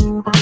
you.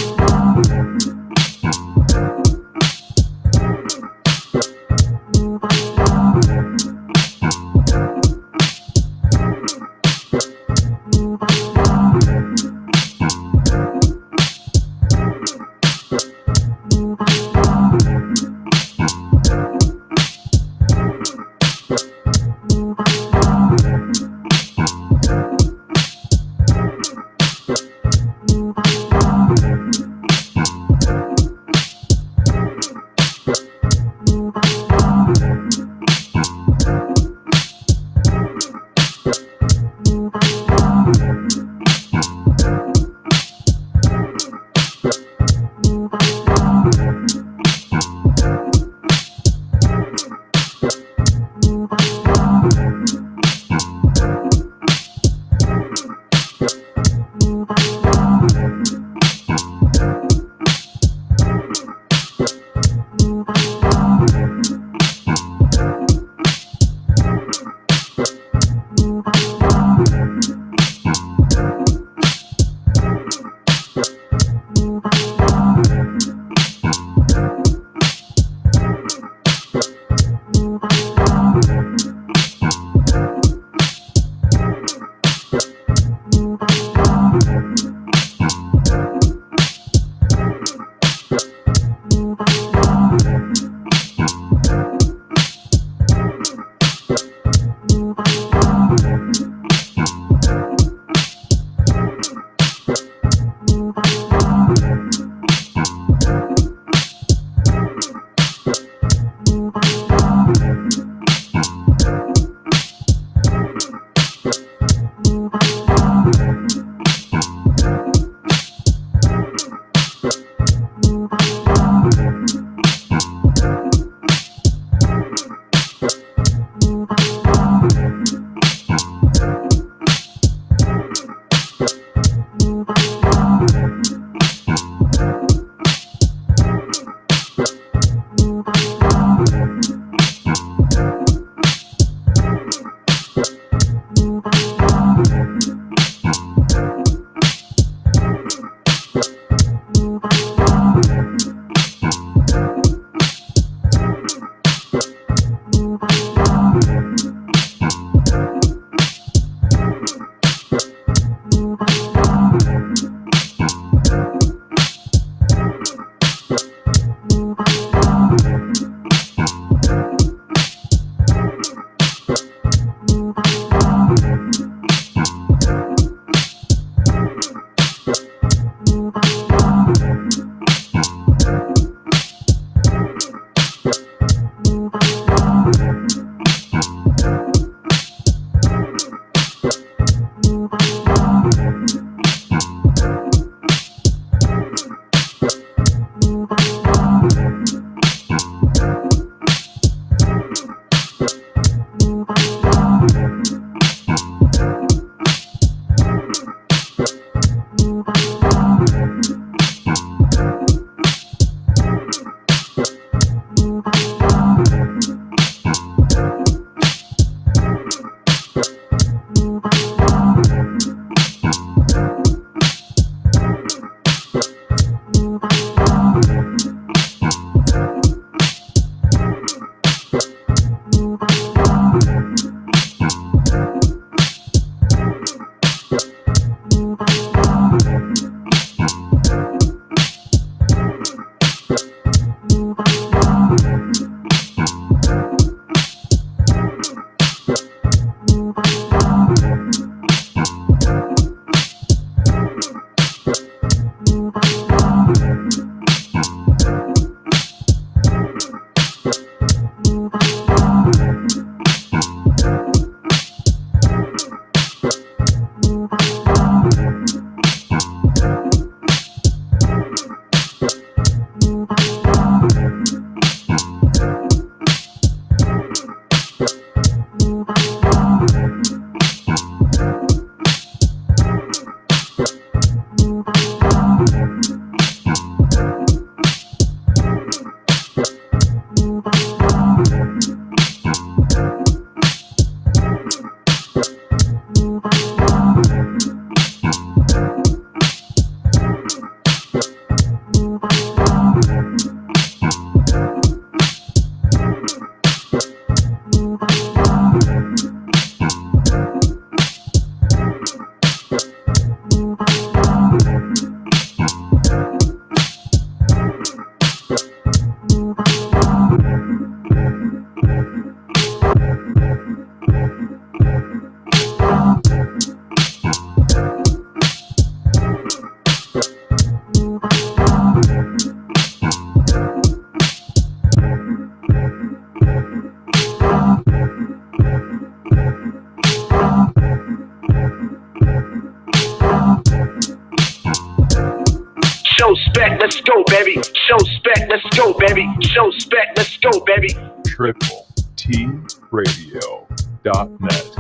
Show-spect, let's go, baby. Show-spect, let's go, baby. Show-spect, let's go, baby. TripleTRadio.net.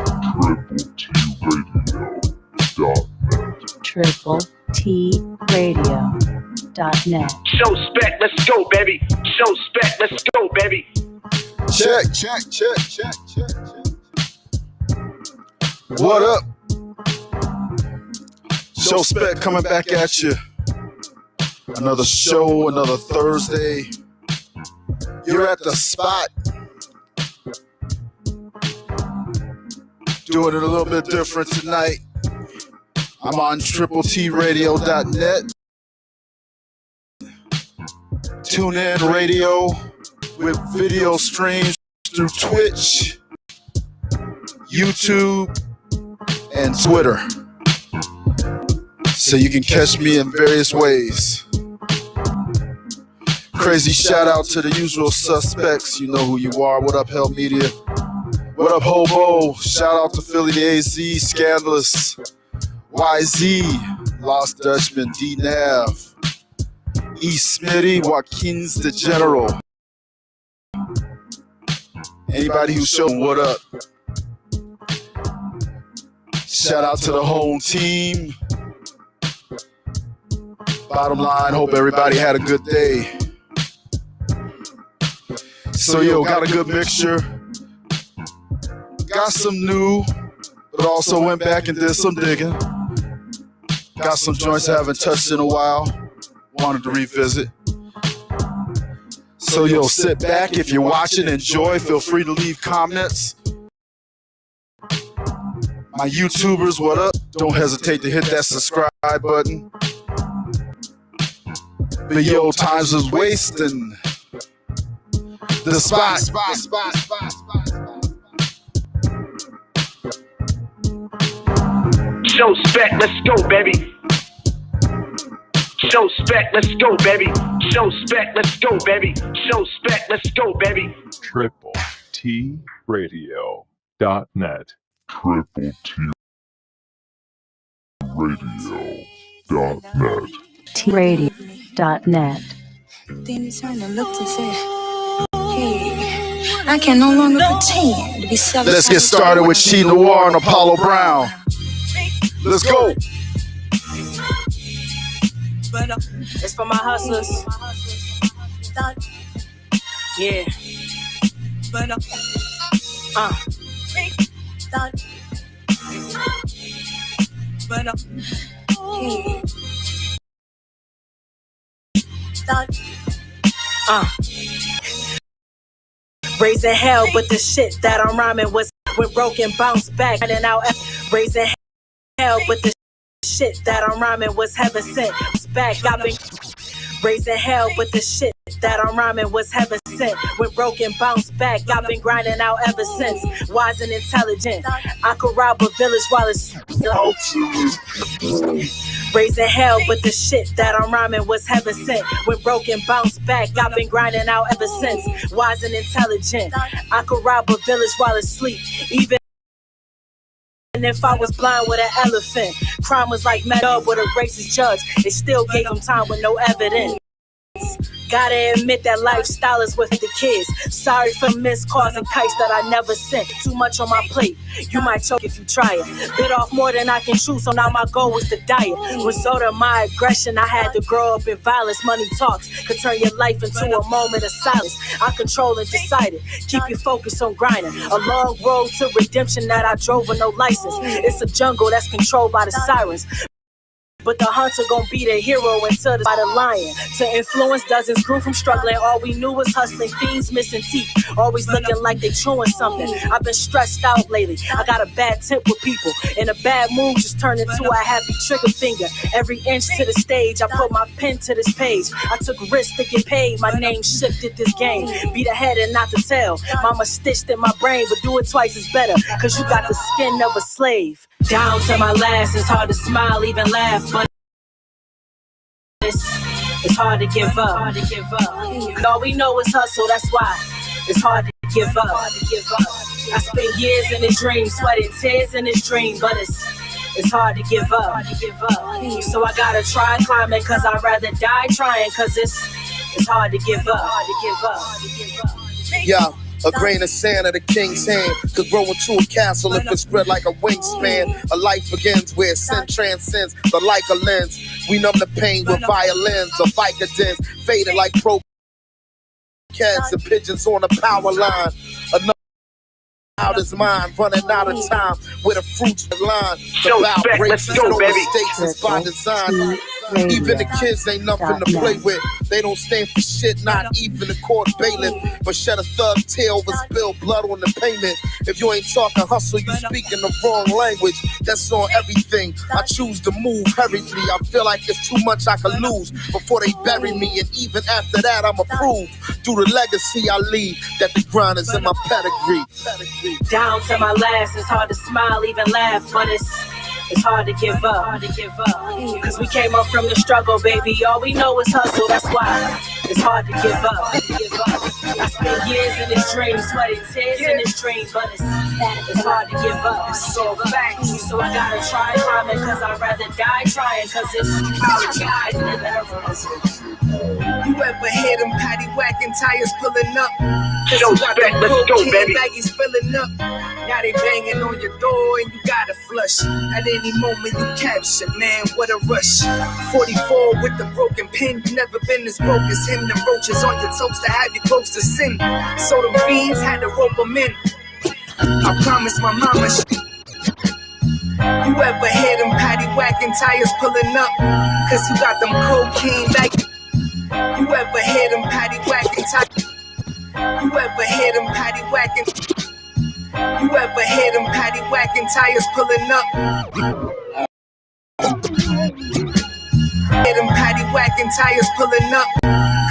TripleTRadio.net. Show-spect, let's go, baby. Show-spect, let's go, baby. Check. What up? Show-spect coming back at you. Another show, another Thursday. You're at the spot. Doing it a little bit different tonight. I'm on TripleTRadio.net. Tune in radio with video streams through Twitch, YouTube, and Twitter. So you can catch me in various ways. Crazy shout out to the usual suspects. You know who you are. What up, Hell Media? What up, Hobo? Shout out to Philly AZ, Scandalous, YZ, Lost Dutchman, D-Nav, E. Smitty, Joaquin's the General. Anybody who showed what up. Shout out to the home team. Bottom line, hope everybody had a good day. So yo, got a good mixture. Got some new, but also went back and did some digging. Got some joints I haven't touched in a while. Wanted to revisit. So yo, sit back. If you're watching, enjoy. Feel free to leave comments. My YouTubers, what up? Don't hesitate to hit that subscribe button. But yo, times is wasting. The spot. Show-spect, let's go, baby. Show-spect, let's go, baby. Show-spect, let's go, baby. Show-spect, let's go, baby. TripleTRadio.net. TripleTRadio.net. Then he turned to look and said, hey, I can no longer pretend to be selfish. Let's get started with Chi Noir and Apollo Brown. Let's go. It's for my hustlers. Yeah. Raising hell, but the shit that I'm rhyming was when broken bounce back and out. Raising hell, but the shit that I'm rhyming was heaven sent. Back, I've been raising hell, but the shit that I'm rhyming was heaven sent. When broken bounce back, I've been grinding out ever since. Wise and intelligent, I could rob a village while it's raising hell, but the shit that I'm rhyming was heaven sent. When broken bounce back, I've been grinding out ever since. Wise and intelligent, I could rob a village while it's sleep. Even if I was blind with an elephant, crime was like met up with a racist judge. They still gave him time with no evidence. Gotta admit that lifestyle is with the kids. Sorry for missed calls and kites that I never sent. Too much on my plate, you might choke if you try it. Bit off more than I can chew, so now my goal was to diet. Result of my aggression, I had to grow up in violence. Money talks could turn your life into a moment of silence. I control and decided, keep your focus on grinding. A long road to redemption that I drove with no license. It's a jungle that's controlled by the sirens. But the hunter gon' be the hero until by the lion. To influence dozens grew from struggling. All we knew was hustling, fiends missing teeth, always looking like they chewing something. I've been stressed out lately. I got a bad temp with people. In a bad mood just turned into a happy trigger finger. Every inch to the stage, I put my pen to this page. I took risks to get paid. My name shifted this game. Be the head and not the tail. Mama stitched in my brain, but do it twice is better. Cause you got the skin of a slave. Down to my last, it's hard to smile, even laugh, but it's hard to give up. All we know is hustle, that's why it's hard to give up. I spent years in a dream, sweating tears in this dream, but it's It's hard to give up. So I gotta try climbing, cause I'd rather die trying, cause it's hard to give up. Yeah, a grain of sand at a king's hand could grow into a castle if it's spread like a wingspan. A life begins where sin transcends the like a lens. We numb the pain with violins or Vicodins, faded like pro cats and pigeons on a power line. Another out his mind, running out of time with a fruits line. Show-spect, let's go, no baby. mistakes is by design. Even the kids ain't nothing to play with. They don't stand for shit, not even the court bailiff. But shed a thug tear over spilled blood on the pavement. If you ain't talking hustle, you speaking the wrong language. That's on everything. I choose to move hurriedly. I feel like it's too much I could lose before they bury me. And even after that, I'm approved through the legacy I leave. That the grind is in my pedigree. Down to my last, it's hard to smile, even laugh, but it's hard to give up. Cause we came up from the struggle, baby. All we know is hustle, that's why it's hard to give up. I spent years in this dream, sweating tears in this dream, but it's hard to give up. It's so facts. So I gotta try climbing, cause I'd rather die trying, cause it's hard to die. You ever hear them paddy wagon tires pulling up? Show-spect, let's go, baby. Baggies filling up. Now they banging on your door and you gotta flush. At any moment you capture, man, what a rush. 44 with the broken pin. You never been as broke as him. The roaches on your toes to have you close to sin. So the fiends had to rope them in. I promise my mama you ever hear them paddy wagon tires pulling up? Cause you got them cocaine baggies. You ever hear them paddy wagon tires? You ever hear them paddy wagon? You ever hear them paddy wagon tires pulling up? Hear them paddy wagon tires pulling up?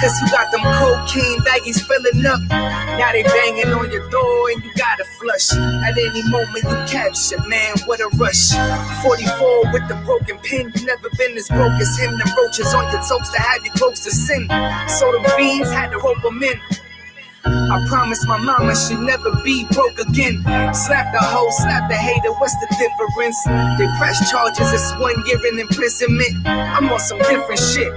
Cause you got them cocaine baggies filling up. Now they banging on your door and you gotta flush. At any moment you capture, man, what a rush. 44 with the broken pin. You never been as broke as him. The roaches on your toes to have you close to sin. So the fiends had to rope them in. I promise my mama she'd never be broke again. Slap the hoe, slap the hater, what's the difference? They press charges, it's 1 year in imprisonment. I'm on some different shit.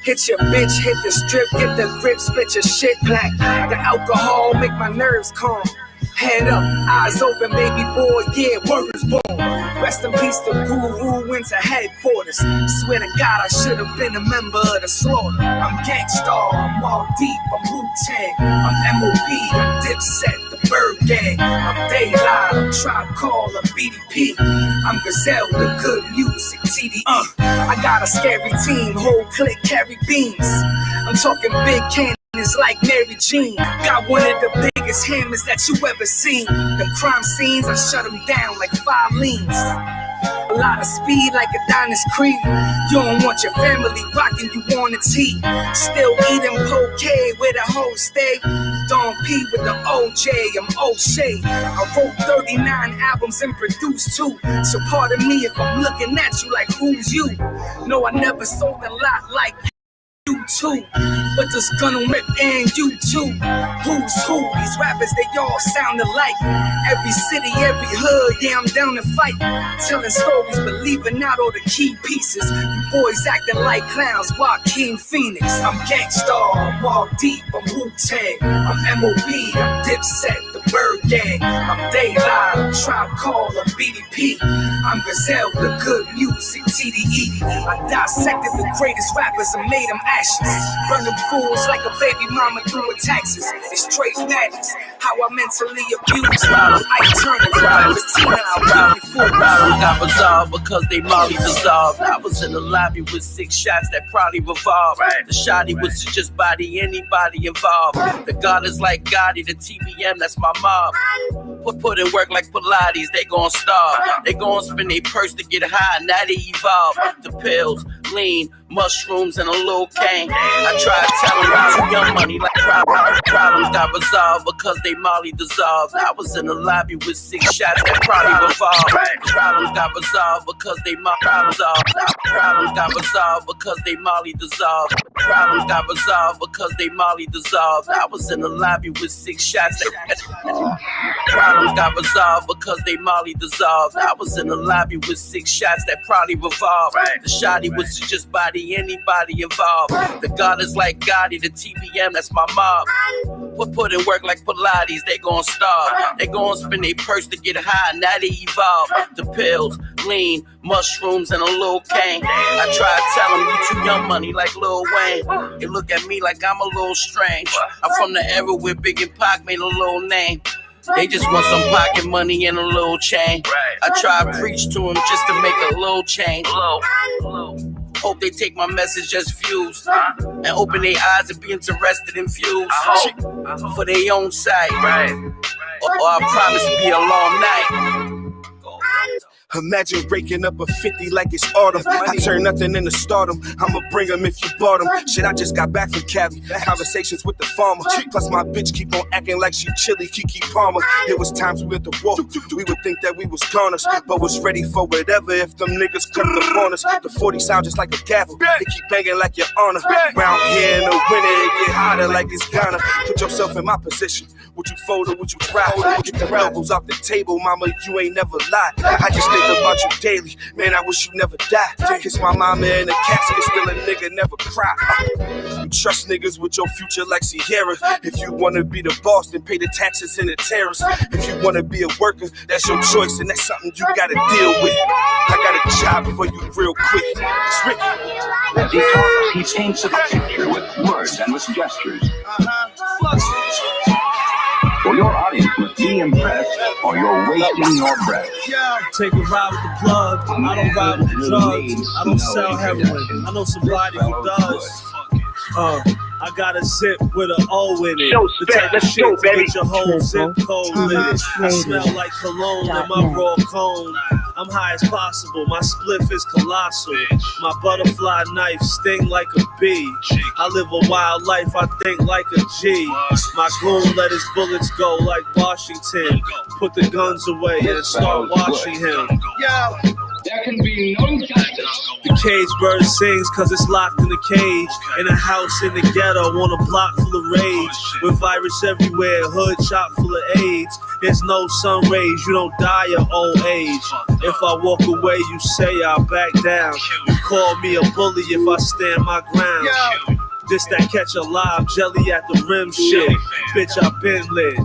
Hit your bitch, hit the strip, get the grip, split your shit black. The alcohol make my nerves calm. Head up, eyes open, baby boy, yeah, word is born. Rest in peace, the guru went to headquarters. Swear to God, I should have been a member of the slaughter. I'm Gangstar, I'm all deep, I'm Wu-Tang. I'm MOB, I'm Dipset, the Bird Gang. I'm Daylight, I'm Tribe Call, I'm BDP. I'm Gazelle, the good music, TDE. I got a scary team, whole clique carry beams. I'm talking big cannons like Mary Jean. Got one of the biggest hammers that you ever seen. Them crime scenes, I shut them down like 5 leans. A lot of speed like a Adonis Creed. You don't want your family rocking, you want a tea. Still eating poke where the hoes stay. Don P with the OJ, I'm O'Shea. I wrote 39 albums and produced 2. So pardon me if I'm looking at you like who's you. No, I never sold a lot like you too, but this gonna rip and you too. Who's who? These rappers, they all sound alike. Every city, every hood, yeah, I'm down to fight. Telling stories, but leaving out all the key pieces. You boys acting like clowns, Joaquin Phoenix. I'm Gangstar, I'm all deep, I'm Wu-Tang. I'm MOB, I'm Dipset, the Bird Gang. I'm Daylight, I'm Tribe Call, I'm BDP. I'm Gazelle, the good music, TDE. I dissected the greatest rappers and made them ashes. Burn them fools like a baby mama doing taxes. It's straight madness, how I mentally abused. I turn the crowd, Problems got resolved because they Molly dissolved. I was in the lobby with 6 shots that probably revolved. The shotty was to just body anybody involved. The God is like Gotti, the TBM, that's my mob. Put in work like Pilates, they gon' starve. They gon' spend their purse to get high, now they evolve. The pills, lean, mushrooms, and a little cane. I tried telling them too young money like problems got resolved because they Molly dissolved. I was in the lobby with 6 shots that probably revolved. Problems got resolved because they Molly dissolved. Problems got resolved because they Molly dissolved. Problems got resolved because they Molly dissolved. I was in the lobby with 6 shots. Problems got resolved because they Molly dissolved. I was in the lobby with 6 shots that probably revolved. The shotty was to just body anybody involved. The God is like Gotti, the TBM, that's my mob. Put in work like Pilates, they gon' starve. They gon' spend their purse to get high, now they evolve. The pills, lean, mushrooms, and a little cane. I try to tell them you too young money like Lil Wayne. They look at me like I'm a little strange. I'm from the era where Big and Pac made a little name. They just want some pocket money and a little chain. I try to preach to them just to make a little change. Hope they take my message as views and open their eyes and be interested in views for their own site. Or I promise to be a long night. Imagine breaking up a 50 like it's autumn. I turn nothing into stardom. I'ma bring them if you bought them. Shit, I just got back from Cali. Conversations with the farmer. Plus my bitch keep on acting like she chilly, Kiki Palmer. It was times we went to war. We would think that we was goners, but was ready for whatever if them niggas cut the corners. The 40 sound just like a gavel. They keep banging like your honor. Round here in the winter, it get hotter like it's Ghana. Put yourself in my position. Would you fold or would you cry? Get the elbows off the table, mama, you ain't never lied. I just think about you daily, man, I wish you never died. Kiss my mama in a casket, still a nigga never cry. You trust niggas with your future like Sierra. If you wanna be the boss, then pay the taxes and the tariffs. If you wanna be a worker, that's your choice, and that's something you gotta deal with. I got a job for you real quick. It's Rick. As he talks, he paints a picture with words and with gestures. For your audience must be impressed, or you're wasting your breath. Take a ride with the plug. I don't ride with the drugs. I don't sell heroin. I know somebody who does. I got a zip with an O in it. The type of shit to get your whole zip code lit. I smell like cologne in my raw cone. I'm high as possible, my spliff is colossal. My butterfly knife sting like a bee. I live a wild life, I think like a G. My goon let his bullets go like Washington. Put the guns away and start watching him. There can be no justice. The cage bird sings cause it's locked in a cage. In a house in the ghetto on a block full of rage. With virus everywhere, hood chock full of AIDS. There's no sun rays, you don't die of old age. If I walk away, you say I'll back down. You call me a bully if I stand my ground. This that catch a live jelly at the rim shit. Bitch, I been lit.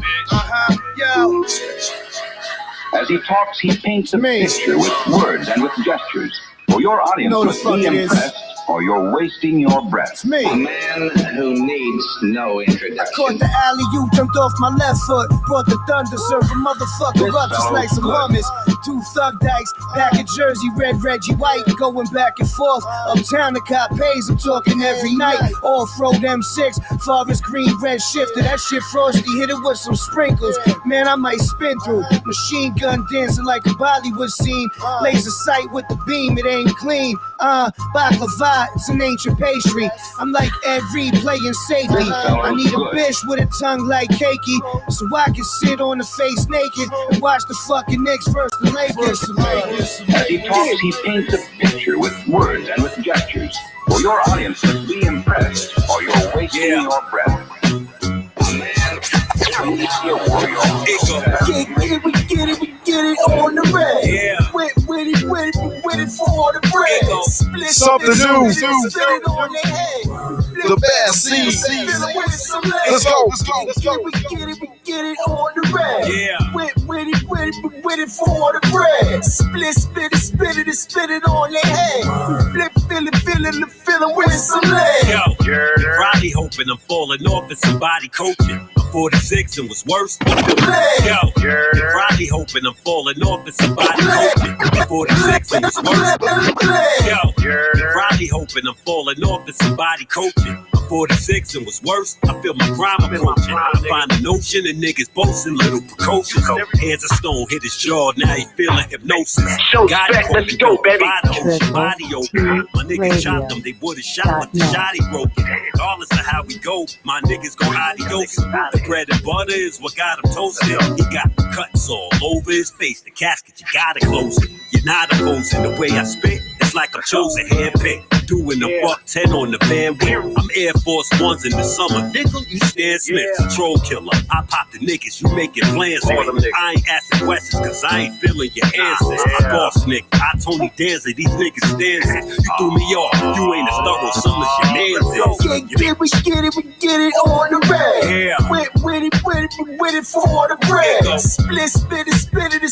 As he talks, he paints a picture with words and with gestures. For your audience must be impressed, or you're wasting your breath. A man who needs no introduction. I caught the alley-oop, jumped off my left foot. Brought the thunder, serve a motherfucker up just like some hummus. 2 thug dykes, back in Jersey, red Reggie White, going back and forth. Uptown the cop pays, I'm talking every night. Off-road M6, forest green, red shifter. That shit frosty, hit it with some sprinkles. Man, I might spin through. Machine gun dancing like a Bollywood scene. Laser sight with the beam, it ain't clean. Baklava, it's an ancient pastry. I'm like Ed Reed playing safety. I need a bitch with a tongue like cakey, so I can sit on the face naked and watch the fucking Knicks versus the Lakers. As he talks, he paints a picture with words and with gestures. For your audience must be impressed, or you're wasting your breath. We get it on the red. With it for the bread. Split Something new. Split it on their head. The best seed. Let's go. We get it on the red. With it for the bread. Split it on their head. Fill it with some lead. Yo, probably hoping I'm falling off and somebody coaching. I'm 46 and was worse. Yo, you're probably hoping I'm falling off and somebody coaching. I'm 46 and was worse. Yo, you're probably hoping I'm falling off and somebody coaching. I'm 46 and was worse. I feel my crime approaching. I find a notion and niggas boasting little precocious. Hands of stone hit his jaw, now he feeling hypnosis. Got him, let's go, baby. Body open. My niggas shot them, they would've shot, but the shotty broken. Regardless of how we go, my niggas gon' adios. The bread and butter is what got him toasted. He got cuts all over his face. The casket, you gotta close it. You're not opposing the way I spit. It's like I'm chosen, handpicked. doing a $110 on the van with. I'm Air Force Ones in the summer. Nigga, you Stan Smith, control killer. I pop the niggas, you making plans with. I ain't asking questions, cause I ain't feeling your answers. I boss nigga, I Tony Danza, these niggas dancing. You threw me off, you ain't as thorough some of your mans is. We get it on the rag. Yeah. With it for the bread.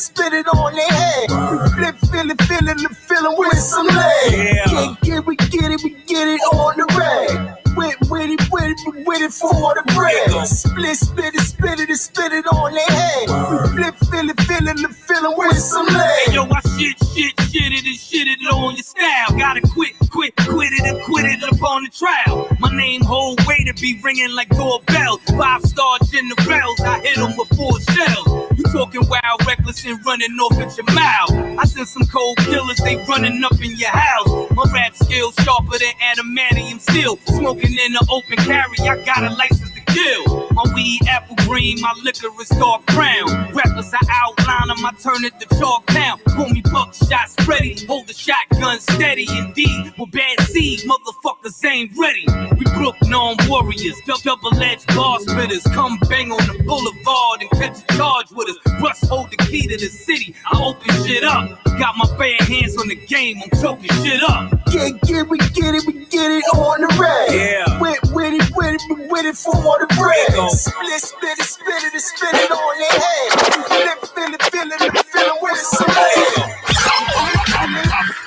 Spit it on their head. Flip, feel it with some leg. Yeah. We get it on the rag. With it for the bread. Spit it on their head. Flip, feel it with some leg. Hey, yo, I shit it on your style. Gotta quit it upon the trial. My name whole way to be ringing like doorbells. 5-star generals, I hit them with 4 shells. You talking wild, reckless, and running off at your mouth. I sent some cold killers, they running up in your house. My rap skills sharper than adamantium steel. Smoking in the open carry, I got a license to kill. My weed apple green, my liquor is dark brown. Rappers I outline them, I turn it to chalk town. Call me buckshot spready, hold the shotgun steady. Indeed, with bad seed, motherfuckers ain't ready. We Brooklyn warriors, double-edged bar spitters. Come bang on the boulevard and catch a charge with us. Russ hold the key to the city, I open shit up. Got my bare hands on the game, I'm choking shit up. We get it on the rag. Yeah. With it for the bread. Spit it on their head. Feel it with some leg.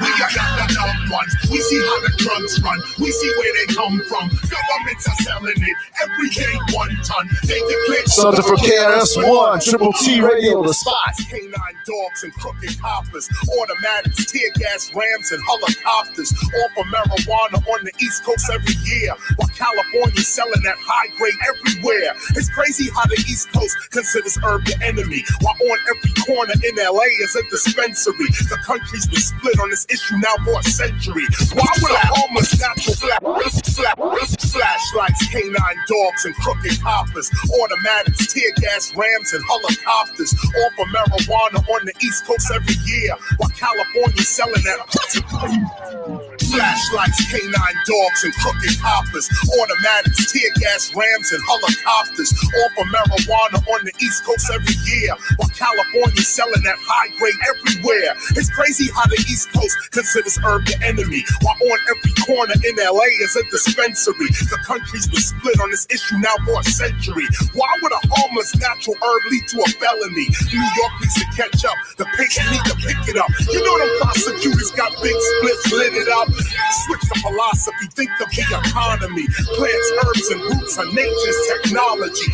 We are not the dumb ones. We see how the drugs run. We see where they come from. Governments are selling it every day 1 ton. They declare Something from KRS-One, Triple T Radio, the spot. K9 dogs and crooked coppers, automatics, tear gas rams and helicopters. All for marijuana on the East Coast every year, while California's selling that high grade everywhere. It's crazy how the East Coast considers herb the enemy, while on every corner in LA is a dispensary. The country's been split on this issue now for a century. Why would I almost natural flashlights, K9 dogs and crooked coppers, automatics, tear gas rams and helicopters. All for marijuana on the East Coast every year, while California's selling that. Flashlights, K9 dogs and crooked coppers, automatics, tear gas rams and helicopters. All for marijuana on the East Coast every year, while California's selling that high grade everywhere. It's crazy how the East Coast considers herb the enemy, while on every corner in LA is a dispensary. The country's been split on this issue now for a century. Why would a harmless natural herb lead to a felony? New York needs to catch up. The patient need to pick it up. You know them prosecutors got big splits, lit it up. Switch the philosophy, think of the economy. Plants, herbs, and roots are nature's technology.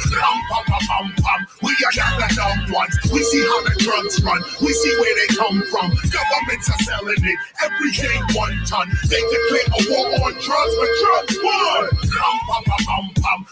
We are not the dumb ones. We see how the drugs run. We see where they come from. Governments are selling it every day 1 ton. They declare a war on drugs, but drugs won.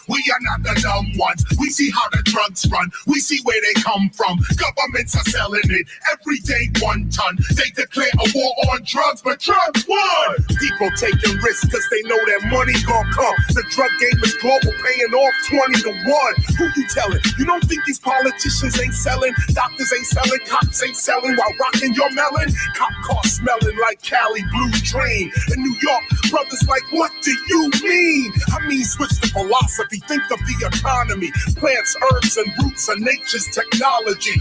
We are not the dumb ones. We see how the drugs run. We see where they come from. Governments are selling it every day 1 ton. They declare a war on drugs, but drugs won. People taking risks because they know that money gon' come. The drug game is global, paying off 20 to 1. Who you telling? You don't think these politicians ain't selling? Doctors ain't selling, cops ain't selling while rocking your melon? Cop car smelling like Cali Blue Dream. In New York, brothers like, what do you mean? I mean, switch the philosophy, think of the economy. Plants, herbs, and roots are nature's technology.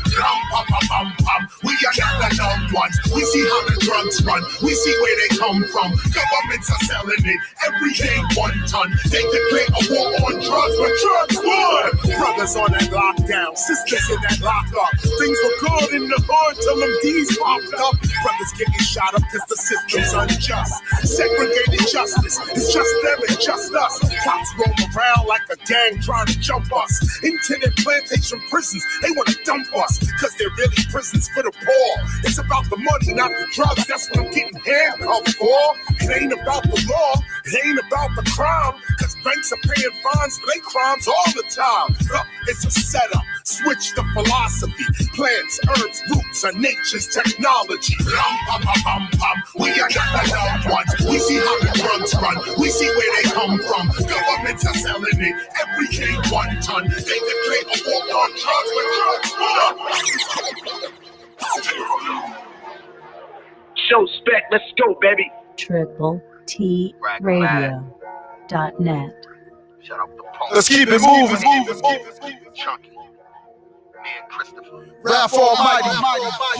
We are not the dumb ones. We see how the drugs run. We see where they come from. Governments are selling it every day 1 ton. They declare a war on drugs, but drugs won. Brothers on that lockdown, sisters in that lockup. Things were good in the hood till them D's popped up. Brothers getting shot up cause the system's unjust. Segregated justice, it's just them and just us. Cops roam around like a gang trying to jump us. Intended plantation prisons, they wanna dump us cause they're really prisons for the poor. It's about the money, not the drugs. That's what I'm getting handcuffed for. It ain't about the law, it ain't about the crime, cause banks are paying fines for their crimes all the time. It's a setup, switch the philosophy. Plants, herbs, roots are nature's technology. We are not the dumb ones. We see how the drugs run. We see where they come from. Governments are selling it every day 1 ton. They declare a war on drugs, but drugs won. Show-spect, let's go, baby. Triple djshow-spect.net. Let's keep it moving. Rap Almighty.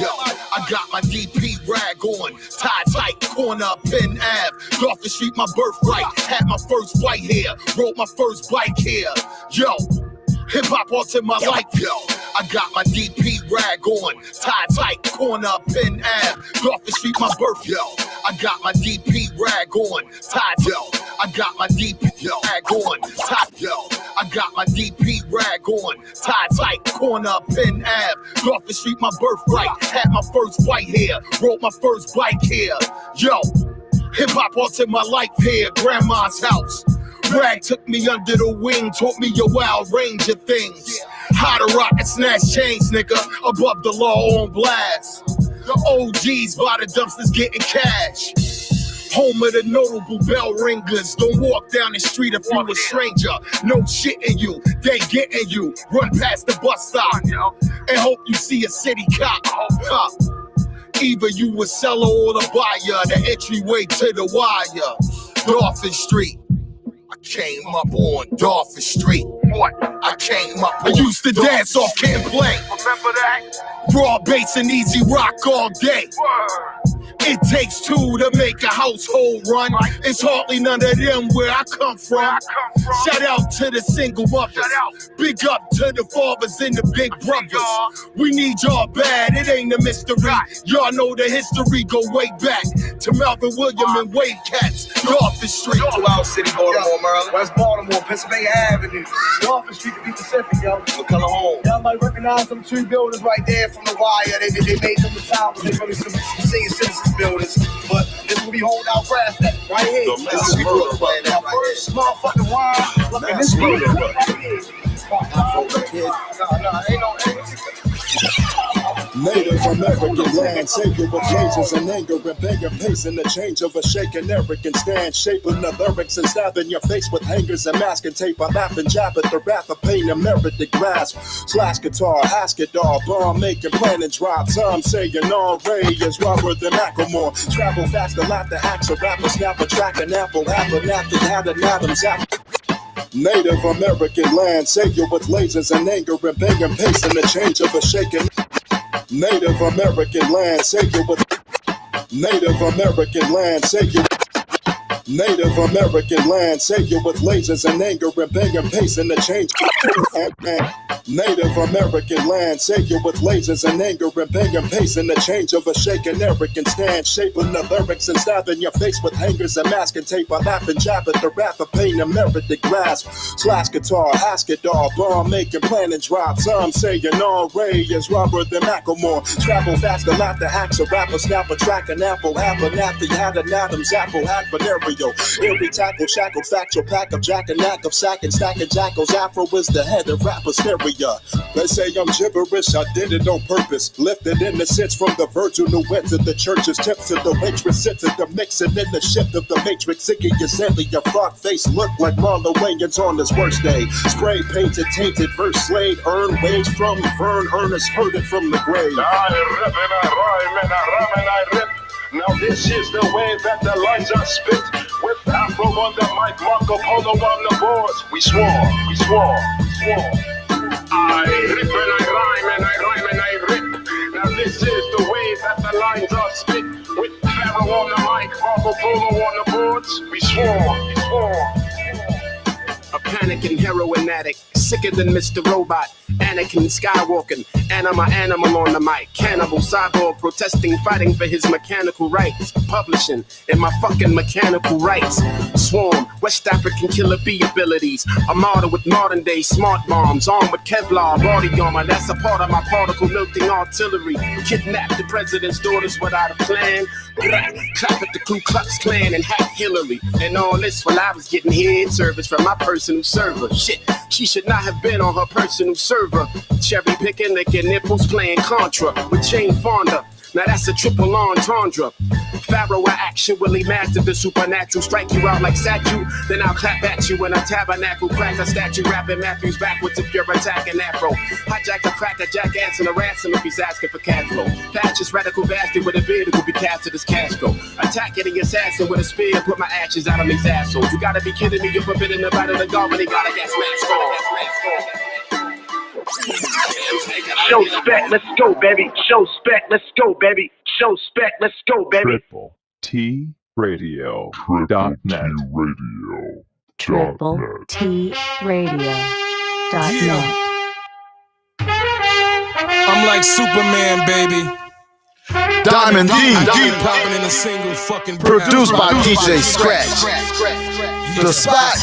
Yo, I got my DP rag on, tie tight, corner, Penn Ave, Dolphin Street, my birthright. Had my first white hair, rode my first bike here. Yo, hip hop all to my life, yo. I got my DP rag on, tie tight, corner, Penn Ave, Dolphin Street, my birth, yo. I got my DP rag on, tie, yo. I got my DP rag on, tie, yo. I got my DP rag on, tie tight, corner, Penn Ave, Dolphin Street, my birthright. Had my first white hair, rode my first bike here. Yo, hip hop all to my life here, grandma's house. Rag took me under the wing, taught me a wild range of things. How to rock and snatch chains, nigga, above the law on blast. The OGs by the dumpsters getting cash. Home of the notable bell ringers. Don't walk down the street if you a stranger. No shit in you, they getting you. Run past the bus stop and hope you see a city cop. Either you a seller or the buyer. The entryway to the wire. Dolphin Street. I came up on Dolphin Street. What? I came up. I used to dance off Kid and Play. Remember that? Raw bass and easy rock all day. It takes two to make a household run. It's hardly none of them where I come from. Shout out to the single mothers. Big up to the fathers and the big brothers. We need y'all bad, it ain't a mystery. Y'all know the history, go way back to Melvin William and Wade Cats. Dolphin Street. 2-hour City, Baltimore, Maryland. West Baltimore, Pennsylvania Avenue. Dolphin Street to be Pacific, yo. Look color home. Y'all might recognize them two buildings right there from the wire. They made them the towers. They really some senior citizens buildings. But this will be holding out grass that right here. This is Brooklyn. Our first motherfucking wine. Look at this building right here. Native American land, savior with lasers and anger and banging pace in the change of a shaken arrogant stand, shaping the lyrics and stabbing your face with hangers and masking tape. I laugh and jab at the wrath of pain and merit to grasp. Slash guitar, ask it all, bomb making, planning drops. Some saying all Ray is Robert than Macklemore. Travel faster, laugh the axe, a rapper, snap a track, an apple, apple, after had an atom zap. Native American land, savior with lasers and anger and banging pace in the change of a shaken. Native American land, savior with Native American land, savior. Native American land, savior with lasers and anger and banging pace in the change. Native American land, savior with lasers and anger and banging pace in the change of a shaken arrogant stand, shaping the lyrics and stabbing your face with hangers and masking tape. I laugh and jab at the wrath of pain and merit to grasp. Slash guitar, ask it all, bomb making, planning drops. Some saying all Ray is Robert than Macklemore. Travel faster, laugh the axe, a rapper, snap a track, an apple, apple, after had an Adam's apple, hack venereal. Every tackle, shackle, factual pack of jack and knack of sack and stack of jackals. Afro is the head of rapper stereo. They say I'm gibberish, I did it on purpose. Lifted in the sense from the Virgil who went to the church's tips to the waitress, sit to the mixing in the shift of the matrix. Ziggy is Andy, your frog face look like Marlon Wayans on his worst day. Spray painted, tainted, verse slayed, earn wage from Vern Ernest, heard it from the grave. I rip and I rhyme and I rhyme and I rip. Now this is the way that the lines are spit. With Afro on the mic, Marco Polo on the boards. We swore, we swore, we swore. I rip and I rhyme and I rhyme and I rip. Now this is the way that the lines are spit. With Pharaoh on the mic, Marco Polo on the boards. We swore, we swore. A panicking heroin addict, sicker than Mr. Robot, Anakin Skywalking, and I'm an animal on the mic. Cannibal cyborg protesting, fighting for his mechanical rights. Publishing in my fucking mechanical rights. Swarm, West African killer bee abilities. A martyr with modern day smart bombs, armed with Kevlar, body armor. That's a part of my particle melting artillery. Kidnap the president's daughters without a plan. Clap at the Ku Klux Klan and hack Hillary. And all this while I was getting head service from my personal server. Shit, she should not have been on her personal server. Cherry picking, licking nipples, playing Contra with Jane Fonda. Now that's a triple entendre. Pharaoh, I actually mastered the supernatural. Strike you out like statue, then I'll clap at you in a tabernacle. Crack a statue, rapping Matthews backwards if you're attacking Afro. Hijack a crack a jackass and a ransom if he's asking for cash flow. Fascist radical bastard with a beard who will be casted as Castro. Attacking the assassin with a spear, put my ashes out of these assholes. You gotta be kidding me, you're forbidden to battle the god when he gotta get smashed on. Show-spect, let's go, baby. Show-spect, let's go, baby. Show-spect, let's go, baby. Triple-T Radio.net. Triple-T Radio.net. I'm like Superman, baby. Diamond D. Popping in a single fucking Produced by DJ Scratch. The Spot.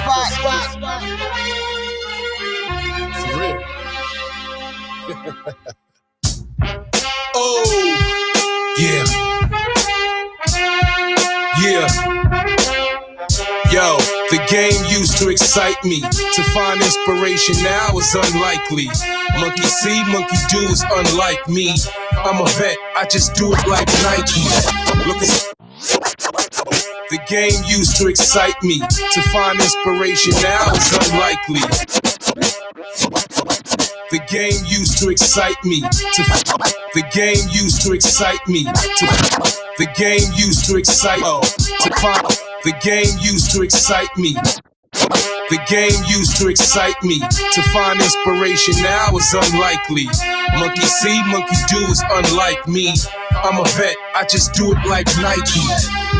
For real. Oh, yeah. Yeah. Yo, the game used to excite me. To find inspiration now is unlikely. Monkey see, monkey do is unlike me. I'm a vet, I just do it like Nike. Look at the game used to excite me. To find inspiration now is unlikely. The game used to excite me. The game used to excite me. The game used to excite me. The game used to excite me. The game used to excite me. To find inspiration now is unlikely. Monkey see, monkey do is unlike me. I'm a vet, I just do it like Nike.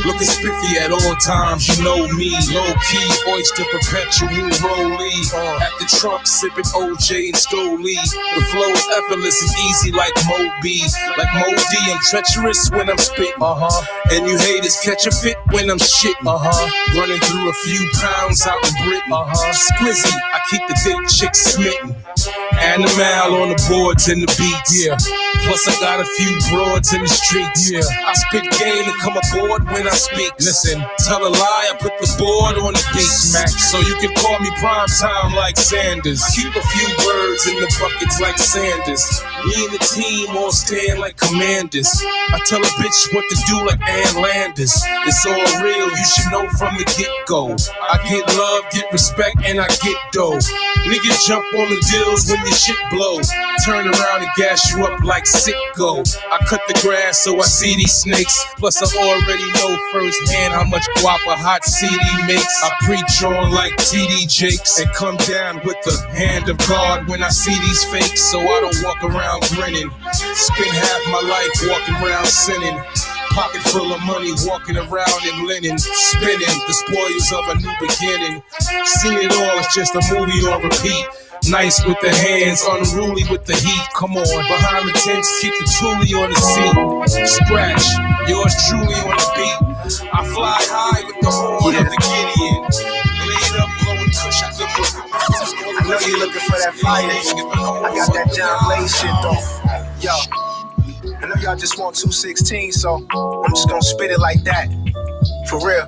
Looking spiffy at all times, you know me. Low key, oyster perpetual rollie. At the trunk, sipping OJ and Stoli. The flow is effortless and easy like Moby. Like Mo D, I'm treacherous when I'm spitting. And you haters catch a fit when I'm shitting. Running through a few pounds out in Britain. Squizzy, I keep the thick chicks smitten. Animal on the boards and the beats. Yeah. Plus I got a few broads in the streets. Yeah. I spit game to come aboard when I speak. Listen, tell a lie, I put the board on the beat. Smack. So you can call me prime time like Sanders. I keep a few birds in the buckets like Sanders. Me and the team all stand like commanders. I tell a bitch what to do like Ann Landers. It's all real, you should know from the get-go. I get love, get respect, and I get dough. Niggas jump on the deals when your shit blow. Turn around and gas you up like sicko. I cut the grass so I see these snakes. Plus I already know firsthand how much guap a hot CD makes. I preach on like TD Jakes and come down with the hand of God when I see these fakes. So I don't walk around grinning. Spend half my life walking around sinning. Pocket full of money, walking around in linen, spinning the spoils of a new beginning. See it all, it's just a movie on repeat. Nice with the hands, unruly with the heat. Come on, behind the tents, keep the toolie on the seat. Scratch, yours truly on the beat. I fly high with the horn of the Gideon. Laid up, blowing cushions of the. I know you're looking for that fire. I got that John Blade shit though. Yo. I know y'all just want 216, so I'm just gonna spit it like that. For real.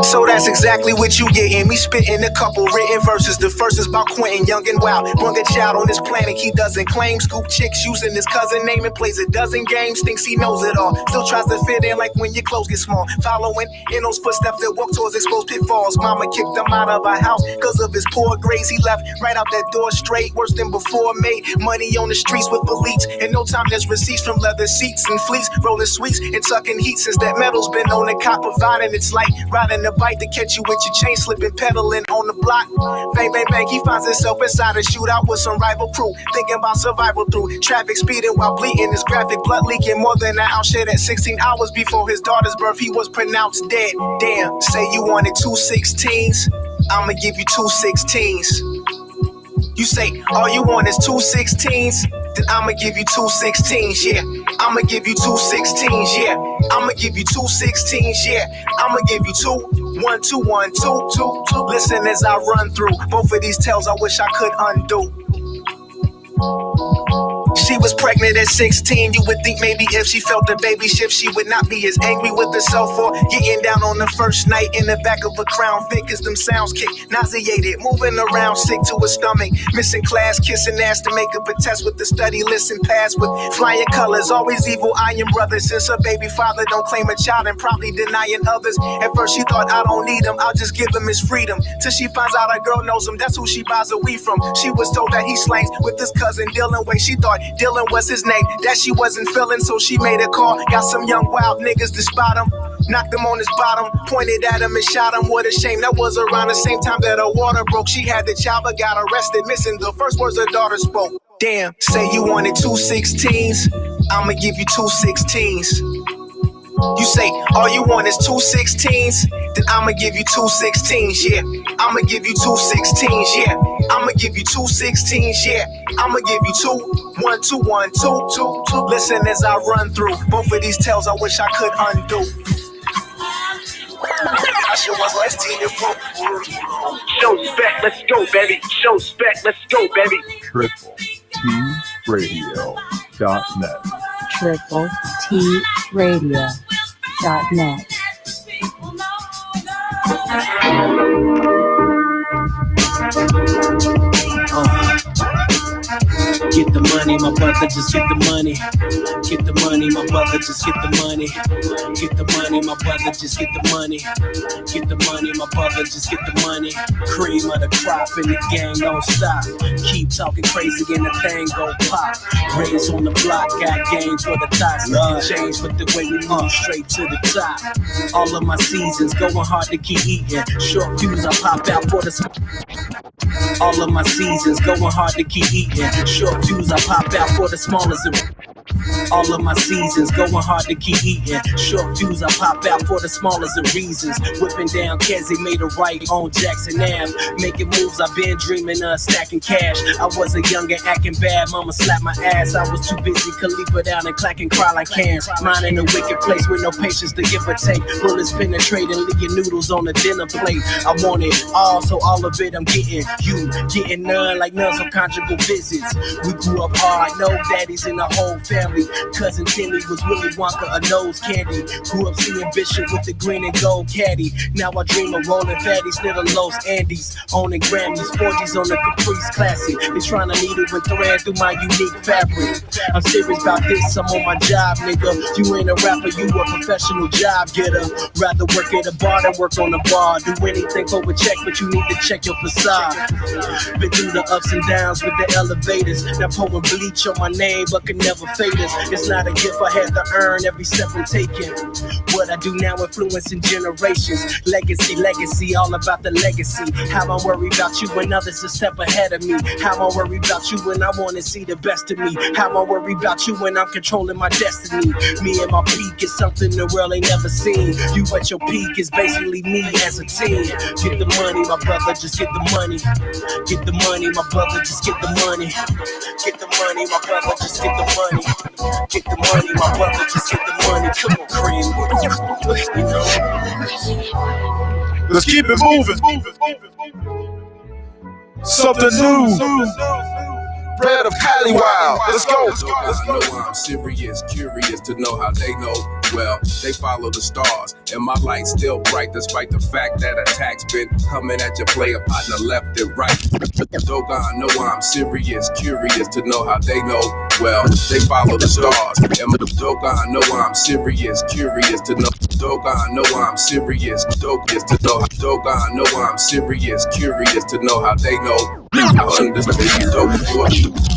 So that's exactly what you getting. Me spitting a couple written verses. The first is about Quentin, young and wild. Brung a child on this planet he doesn't claim. Scoop chicks using his cousin name and plays a dozen games. Thinks he knows it all. Still tries to fit in like when your clothes get small. Following in those footsteps that walk towards exposed pitfalls. Mama kicked him out of her house cause of his poor grades. He left right out that door straight. Worse than before. Made money on the streets with elites. In no time there's receipts from leather seats and fleece. Rolling sweets and tucking heat since that metal's been on the cop providing. It's like riding a bike to catch you with your chain slipping, pedaling on the block. Bang, bang, bang, he finds himself inside a shootout with some rival crew. Thinking about survival through traffic speeding while bleeding. His graphic blood leaking more than an ounce. Shit at 16 hours before his daughter's birth, he was pronounced dead. Damn, say you wanted 216s, I'ma give you 216s. You say all you want is 216s, then I'ma give you 216s, yeah. I'ma give you 216s, yeah. I'ma give you 216s, yeah. I'ma give you 2, 1, 2, 1, 2, 2, 2. Listen as I run through both of these tales I wish I could undo. She was pregnant at 16. You would think maybe if she felt the baby shift, she would not be as angry with herself for getting down on the first night in the back of a Crown Vic as them sounds kick. Nauseated, moving around, sick to her stomach. Missing class, kissing ass to make up a test with the study list and pass with flying colors. Always evil, I am brothers. Since her baby father don't claim a child and probably denying others. At first she thought I don't need him, I'll just give him his freedom. Till she finds out a girl knows him, that's who she buys a weed from. She was told that he slangs with his cousin Dylan Way. She thought Dylan was his name, that she wasn't feeling, so she made a call. Got some young wild niggas to spot him. Knocked him on his bottom, pointed at him and shot him. What a shame, that was around the same time that her water broke. She had the child but got arrested, missing the first words her daughter spoke. Damn, say you wanted 2 16s, I'ma give you 2 16s. You say all you want is 2 16s, then I'ma give you 2 16s, yeah. I'ma give you 2 16s, yeah. I'ma give you 2 16s, yeah. I'ma give you 2, 1, 2, 1, 2, 2, 2. Listen as I run through both of these tales, I wish I could undo. I sure was less teen and folk. Show-spect, let's go, baby. Show-spect, let's go, baby. TripleTRadio.net. TripleTRadio.net. Get the money, my brother, just get the money. Get the money, my brother, just get the money. Get the money, my brother, just get the money. Get the money, my brother, just get the money. Cream of the crop and the gang don't stop. Keep talking crazy and the thing gon' pop. Raise on the block, got game for the tots. Nothing changed but the way we move straight to the top. All of my seasons going hard to keep eating. Short fuse, I pop out for the all of my seasons going hard to keep eating. Short fuse, I pop out for the smallest. All of my seasons going hard to keep eating. Short fuse, I pop out for the smallest of reasons. Whipping down Kenzie, made a right on Jackson Ave. Making moves, I've been dreaming of stacking cash. I was a young and acting bad, mama slapped my ass. I was too busy, Khalifa down and clacking cry like cans. Mine in a wicked place with no patience to give or take. Bullets penetrating, leaving noodles on the dinner plate. I want it all, so all of it I'm getting. You getting none, like none, so conjugal visits. We grew up hard, no daddies in the whole family. Cousin Timmy was Willy Wonka, a nose candy. Grew up seeing Bishop with the green and gold caddy. Now I dream of rolling fatties near the Los Andes. Owning Grammys, 40s on the Caprice Classic. They trying to needle and thread through my unique fabric. I'm serious about this, I'm on my job, nigga. You ain't a rapper, you a professional job getter. Rather work at a bar than work on the bar. Do anything for a check, but you need to check your facade. Been through the ups and downs with the elevators. Now pouring bleach on my name, but can never fade us. It's not a gift I had to earn every step I'm taking. What I do now influencing generations. Legacy, all about the legacy. How I worry about you when others a step ahead of me. How I worry about you when I want to see the best of me. How I worry about you when I'm controlling my destiny. Me and my peak is something the world ain't never seen. You at your peak is basically me as a team. Get the money, my brother, just get the money. Get the money, my brother, just get the money. Get the money, my brother, just get the money. Get the money, my brother, just get the money. Come on, cream. Let's keep it moving. Something new. Bread of Cali Wild. Let's go. I know I'm serious, curious to know how they know. Well, they follow the stars, and my light's still bright despite the fact that attacks been coming at your player partner left and right. Dogon know I'm serious, curious to know how they know. Well, they follow the stars, and Dogon know I'm serious, curious to know. Dogon know I'm serious, Dogon know I'm serious, curious to know how they know. I understand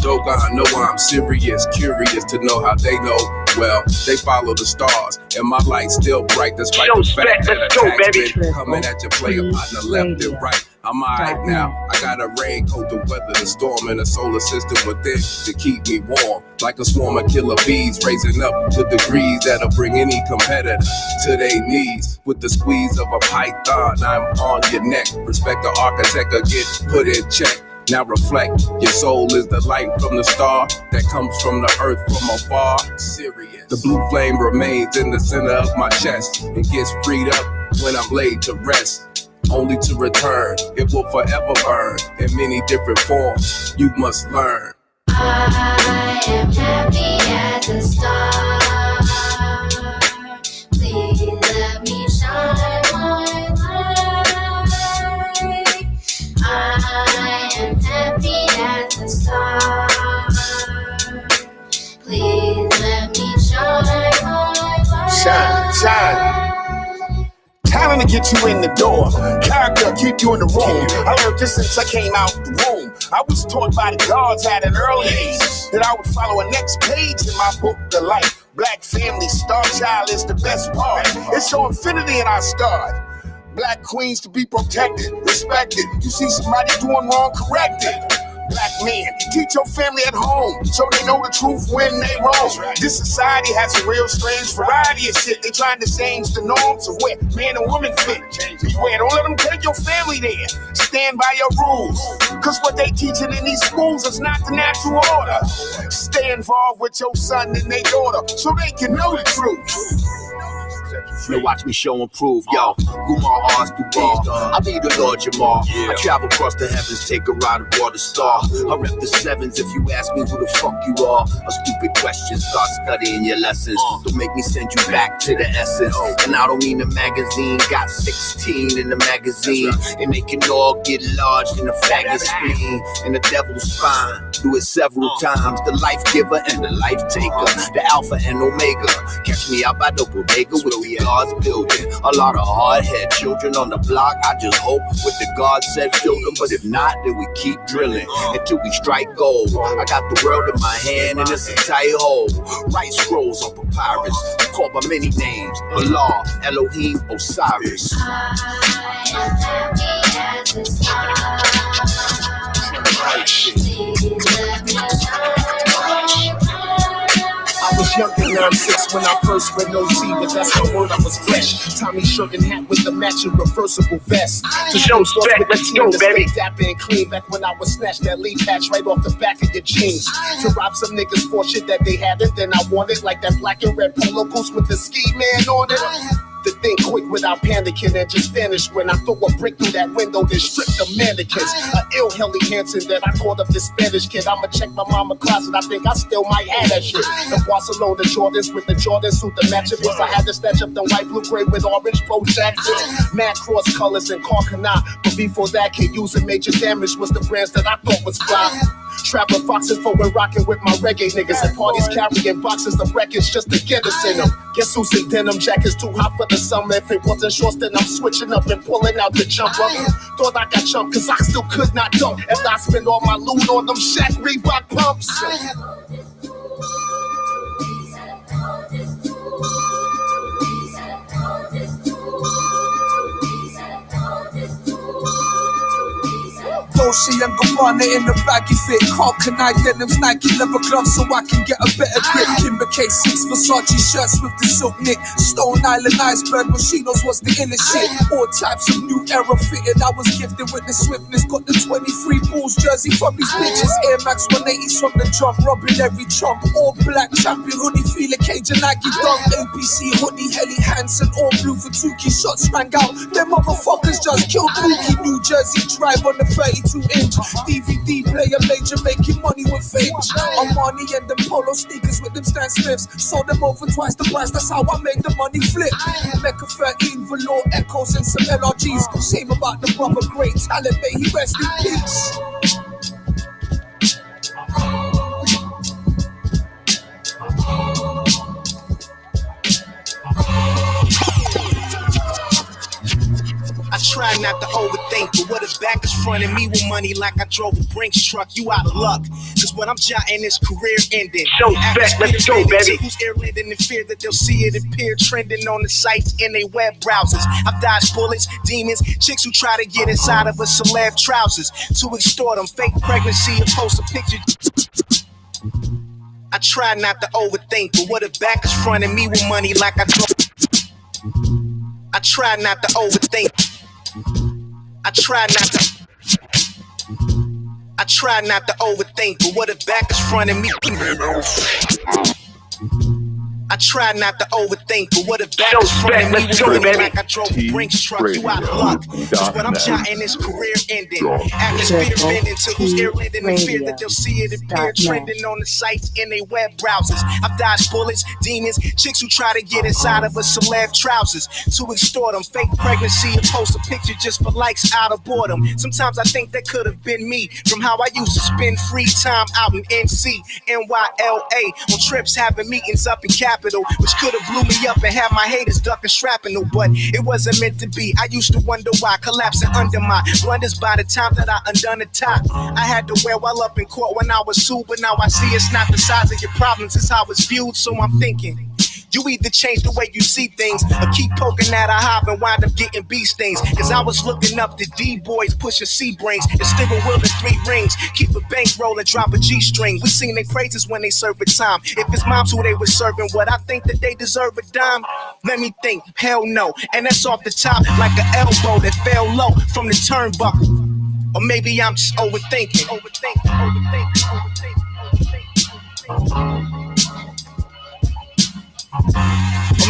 Dogon know I'm serious, curious to know how they know. Well, they follow the stars, and my light's still bright despite the fact that attacks been coming at your player partner left and right. I'm alright now. I got a raincoat to weather the storm and a solar system within to keep me warm. Like a swarm of killer bees, raising up to degrees that'll bring any competitor to their knees. With the squeeze of a python, I'm on your neck. Respect the architect or get put in check. Now reflect, your soul is the light from the star that comes from the earth from afar. Serious. The blue flame remains in the center of my chest. It gets freed up when I'm laid to rest. Only to return, it will forever burn in many different forms. You must learn. am happy as a star. Please let me shine my light. I am happy as a star. Please let me shine my light. Shine, shine. Talent to get you in the door. Character keep you in the room. I learned this since I came out the womb. I was taught by the gods at an early age that I would follow a next page in my book, The Life. Black family, star child is the best part. It's so infinity in our start. Black queens to be protected, respected. You see somebody doing wrong, correct it. Black man, teach your family at home so they know the truth when they wrong. This society has a real strange variety of shit. They trying to change the norms of where man and woman fit. Beware, don't let them take your family there. Stand by your rules, cause what they teaching in these schools is not the natural order. Stay involved with your son and their daughter so they can know the truth. Now watch me show and prove, yo. Gumar R's through ball. I be the Lord Jamar. I travel across the heavens, take a ride aboard a star. I rep the sevens if you ask me who the fuck you are. A stupid question, start studying your lessons. Don't make me send you back to the essence. And I don't mean the magazine, got 16 in the magazine. And they can all get lodged in a faggot screen. In the devil's spine, do it several times. The life giver and the life taker. The alpha and omega. Catch me out by the bodega with the God's building. A lot of hard-head children on the block. I just hope with the God said fill them. But if not, then we keep drilling until we strike gold. I got the world in my hand and it's a tight hole. Write scrolls on papyrus. Called by many names. Allah, Elohim, Osiris. I am happy as a star. Please let me shine my light. I was young at 9'6" when I first read No T, but that's the word I was fresh. Tommy shirt and hat with the matching reversible vest. To Show-spect, let's go, baby. Dapper and clean back when I was snatched that lead patch right off the back of your jeans. To rob some niggas for shit that they hadn't, then I wanted like that black and red polo goose with the ski man on it. To think quick without panicking and just vanish when I throw a brick through that window, then strip the mannequins. A ill Helly Hansen that I called up this Spanish kid. I'ma check my mama closet, I think I still might have that shit. The Barcelona Jordans with the Jordan suit to match it. Plus I had to snatch up the white, blue, gray with orange pro jackets. Mad cross colors and Carcana. But before that, Kid Using Major Damage was the brands that I thought was fly. Trapper foxes for when rocking with my reggae niggas. At parties carrying boxes of records just to get us in them. Guess who's in denim jackets too hot for the summer. If it wasn't shorts, then I'm switching up and pulling out the jumper. Thought I got jumped cause I still could not dunk. After I spent all my loot on them Shaq Reebok pumps. Dolce and Gabbana in the baggy fit. Carcanine denims, Nike leather gloves so I can get a better grip. Kimber K6 Versace shirts with the silk knit. Stone Island iceberg machinos was the illest shit. All types of new era fitted. I was gifted with the swiftness. Got the 23 Bulls jersey from these bitches. Air Max 180s from the jump, rubbing every chump. All black champion hoodie, feel a Cajun Nike dunk. APC hoodie, Helly Hansen, all blue for Tukey. Shots rang out. Them motherfuckers just killed Pookie. New Jersey drive on the 32-inch DVD player, major making money with fame. Armani and them polo sneakers with them Stan Smiths. Sold them over twice the price, that's how I made the money flip. Mecca 13, velour echoes and some LRGs. Shame about the brother, great talent, may he rest in peace. I try not to overthink, but what if back is fronting me with money like I drove a Brinks truck? You out of luck, cause when I'm jotting this career ending. Show-spect, let's go, baby. Who's airlanding in fear that they'll see it appear trending on the sites in their web browsers. I've dodged bullets, demons, chicks who try to get inside of a celeb trousers to extort them, fake pregnancy and post a picture. I try not to overthink, but what if back is fronting me with money like I drove? I try not to overthink. I try not to overthink, but what if back is fronting me? I try not to overthink, but what if back was front of me was feeling like I drove a Brinks truck? You out of luck. Just when I'm jotting this career ending. Atmosphere bending to who's ear lending in fear that they'll see it appear trending on the sites in their web browsers. I've dodged bullets, demons, chicks who try to get inside of a celeb trousers to extort them. Fake pregnancy and post a picture just for likes out of boredom. Sometimes I think that could have been me from how I used to spend free time out in NC, NYLA, on trips having meetings up in Capitol, which could have blew me up and had my haters ducking shrapnel, but it wasn't meant to be. I used to wonder why, collapsing under my blunders by the time that I undone the top. I had to wear well up in court when I was sued, but now I see it's not the size of your problems, it's how it's viewed, so I'm thinking. You either change the way you see things or keep poking at a hive and wind up getting bee stings. Cause I was looking up to D-boys pushing C-brains and steering wheel in 3 rings. Keep a bankroll and drop a G-string. We sing their praises when they serve a time. If it's moms who they were serving, would I think that they deserve a dime? Let me think, hell no. And that's off the top like an elbow that fell low from the turnbuckle. Or maybe I'm just overthinking. Or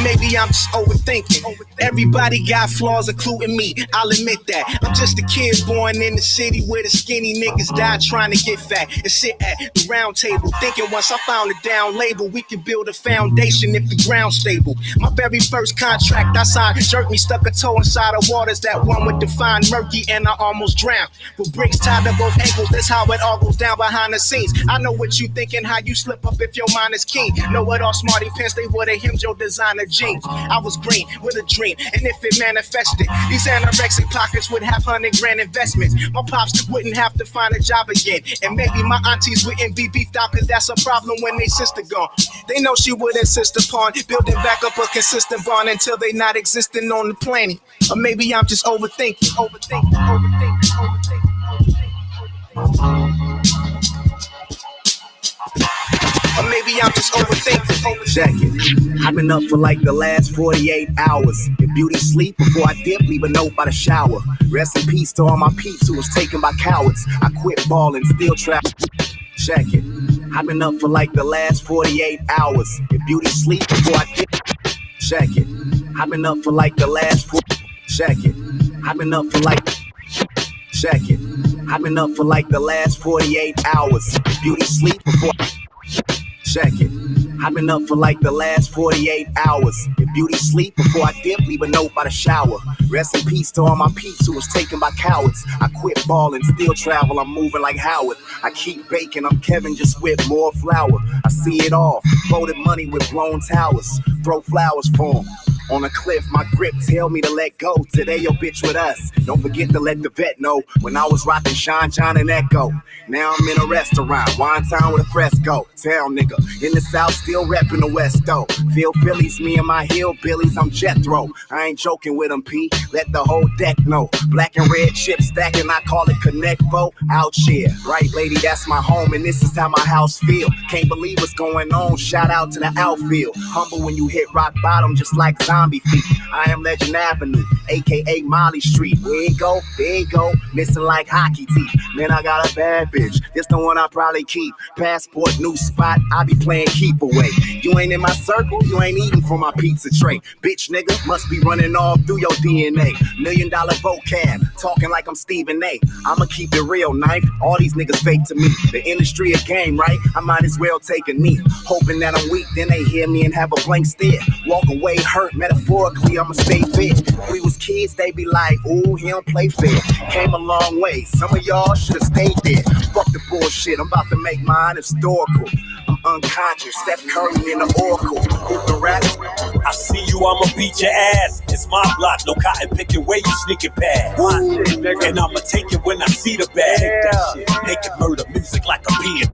maybe I'm just overthinking. Everybody got flaws, including me. I'll admit that. I'm just a kid born in the city where the skinny niggas die trying to get fat and sit at the round table, thinking once I found a down label, we could build a foundation if the ground's stable. My very first contract I signed jerked me, stuck a toe inside of waters that one would define murky, and I almost drowned. With bricks tied to both ankles, that's how it all goes down behind the scenes. I know what you thinking, how you slip up if your mind is keen. Know what all smarty pants they would've hemmed your designer jeans. I was green with a dream, and if it manifested, these anorexic pockets would have 100 grand investments. My pops wouldn't have to find a job again, and maybe my aunties wouldn't be beefed out, cause that's a problem when they sister gone. They know she would insist upon building back up a consistent bond until they not existing on the planet. Or maybe I'm just overthinking. Or maybe I'm just overthinking. Check it. I've been up for like the last 48 hours. If beauty sleep before I dip, leave a note by the shower. Rest in peace to all my peeps who was taken by cowards. I quit balling, still trap. Check it. I've been up for like the last 48 hours. If beauty sleep before I dip. Check it. I've been up for like the last 4. Check it. I've been up for like. Check it. I've been up for like the last 48 hours. If beauty sleep before. Check it. I've been up for like the last 48 hours. If beauty sleep before I dip, leave a note by the shower. Rest in peace to all my peeps who was taken by cowards. I quit balling, still travel, I'm moving like Howard. I keep baking, I'm Kevin, just with more flour. I see it all, folded money with blown towers. Throw flowers for 'em. On a cliff, my grip tell me to let go. Today your bitch with us. Don't forget to let the vet know. When I was rocking Sean, John, and Echo. Now I'm in a restaurant, wine town with a fresco. Town nigga, in the south, still repping the west though. Feel Phillies, me and my hillbillies, I'm Jethro. I ain't joking with them, P. Let the whole deck know. Black and red chips stacking, I call it Connect Vote. Out here, right lady, that's my home, and this is how my house feel. Can't believe what's going on. Shout out to the outfield. Humble when you hit rock bottom, just like zombie feet. I am Legend Avenue, aka Molly Street. Where it go? There you go. Missing like hockey teeth. Man, I got a bad bitch. This the one I probably keep. Passport, new spot. I be playing keep away. You ain't in my circle. You ain't eating from my pizza tray. Bitch, nigga, must be running all through your DNA. $1 million vocab. Talking like I'm Stephen A. I'ma keep it real, knife. All these niggas fake to me. The industry a game, right? I might as well take a knee. Hoping that I'm weak, then they hear me and have a blank stare. Walk away hurt, metaphorically, I'ma stay fit. If we was kids, they be like, ooh, he don't play fair. Came a long way, some of y'all should've stayed there. Fuck the bullshit, I'm about to make mine historical. I'm unconscious, Steph Curry in the Oracle. With the rap, I see you, I'ma beat your ass. It's my block, no cotton picking where you sneaking past. And I'ma take it when I see the bag. Take that shit, make it murder music like a being.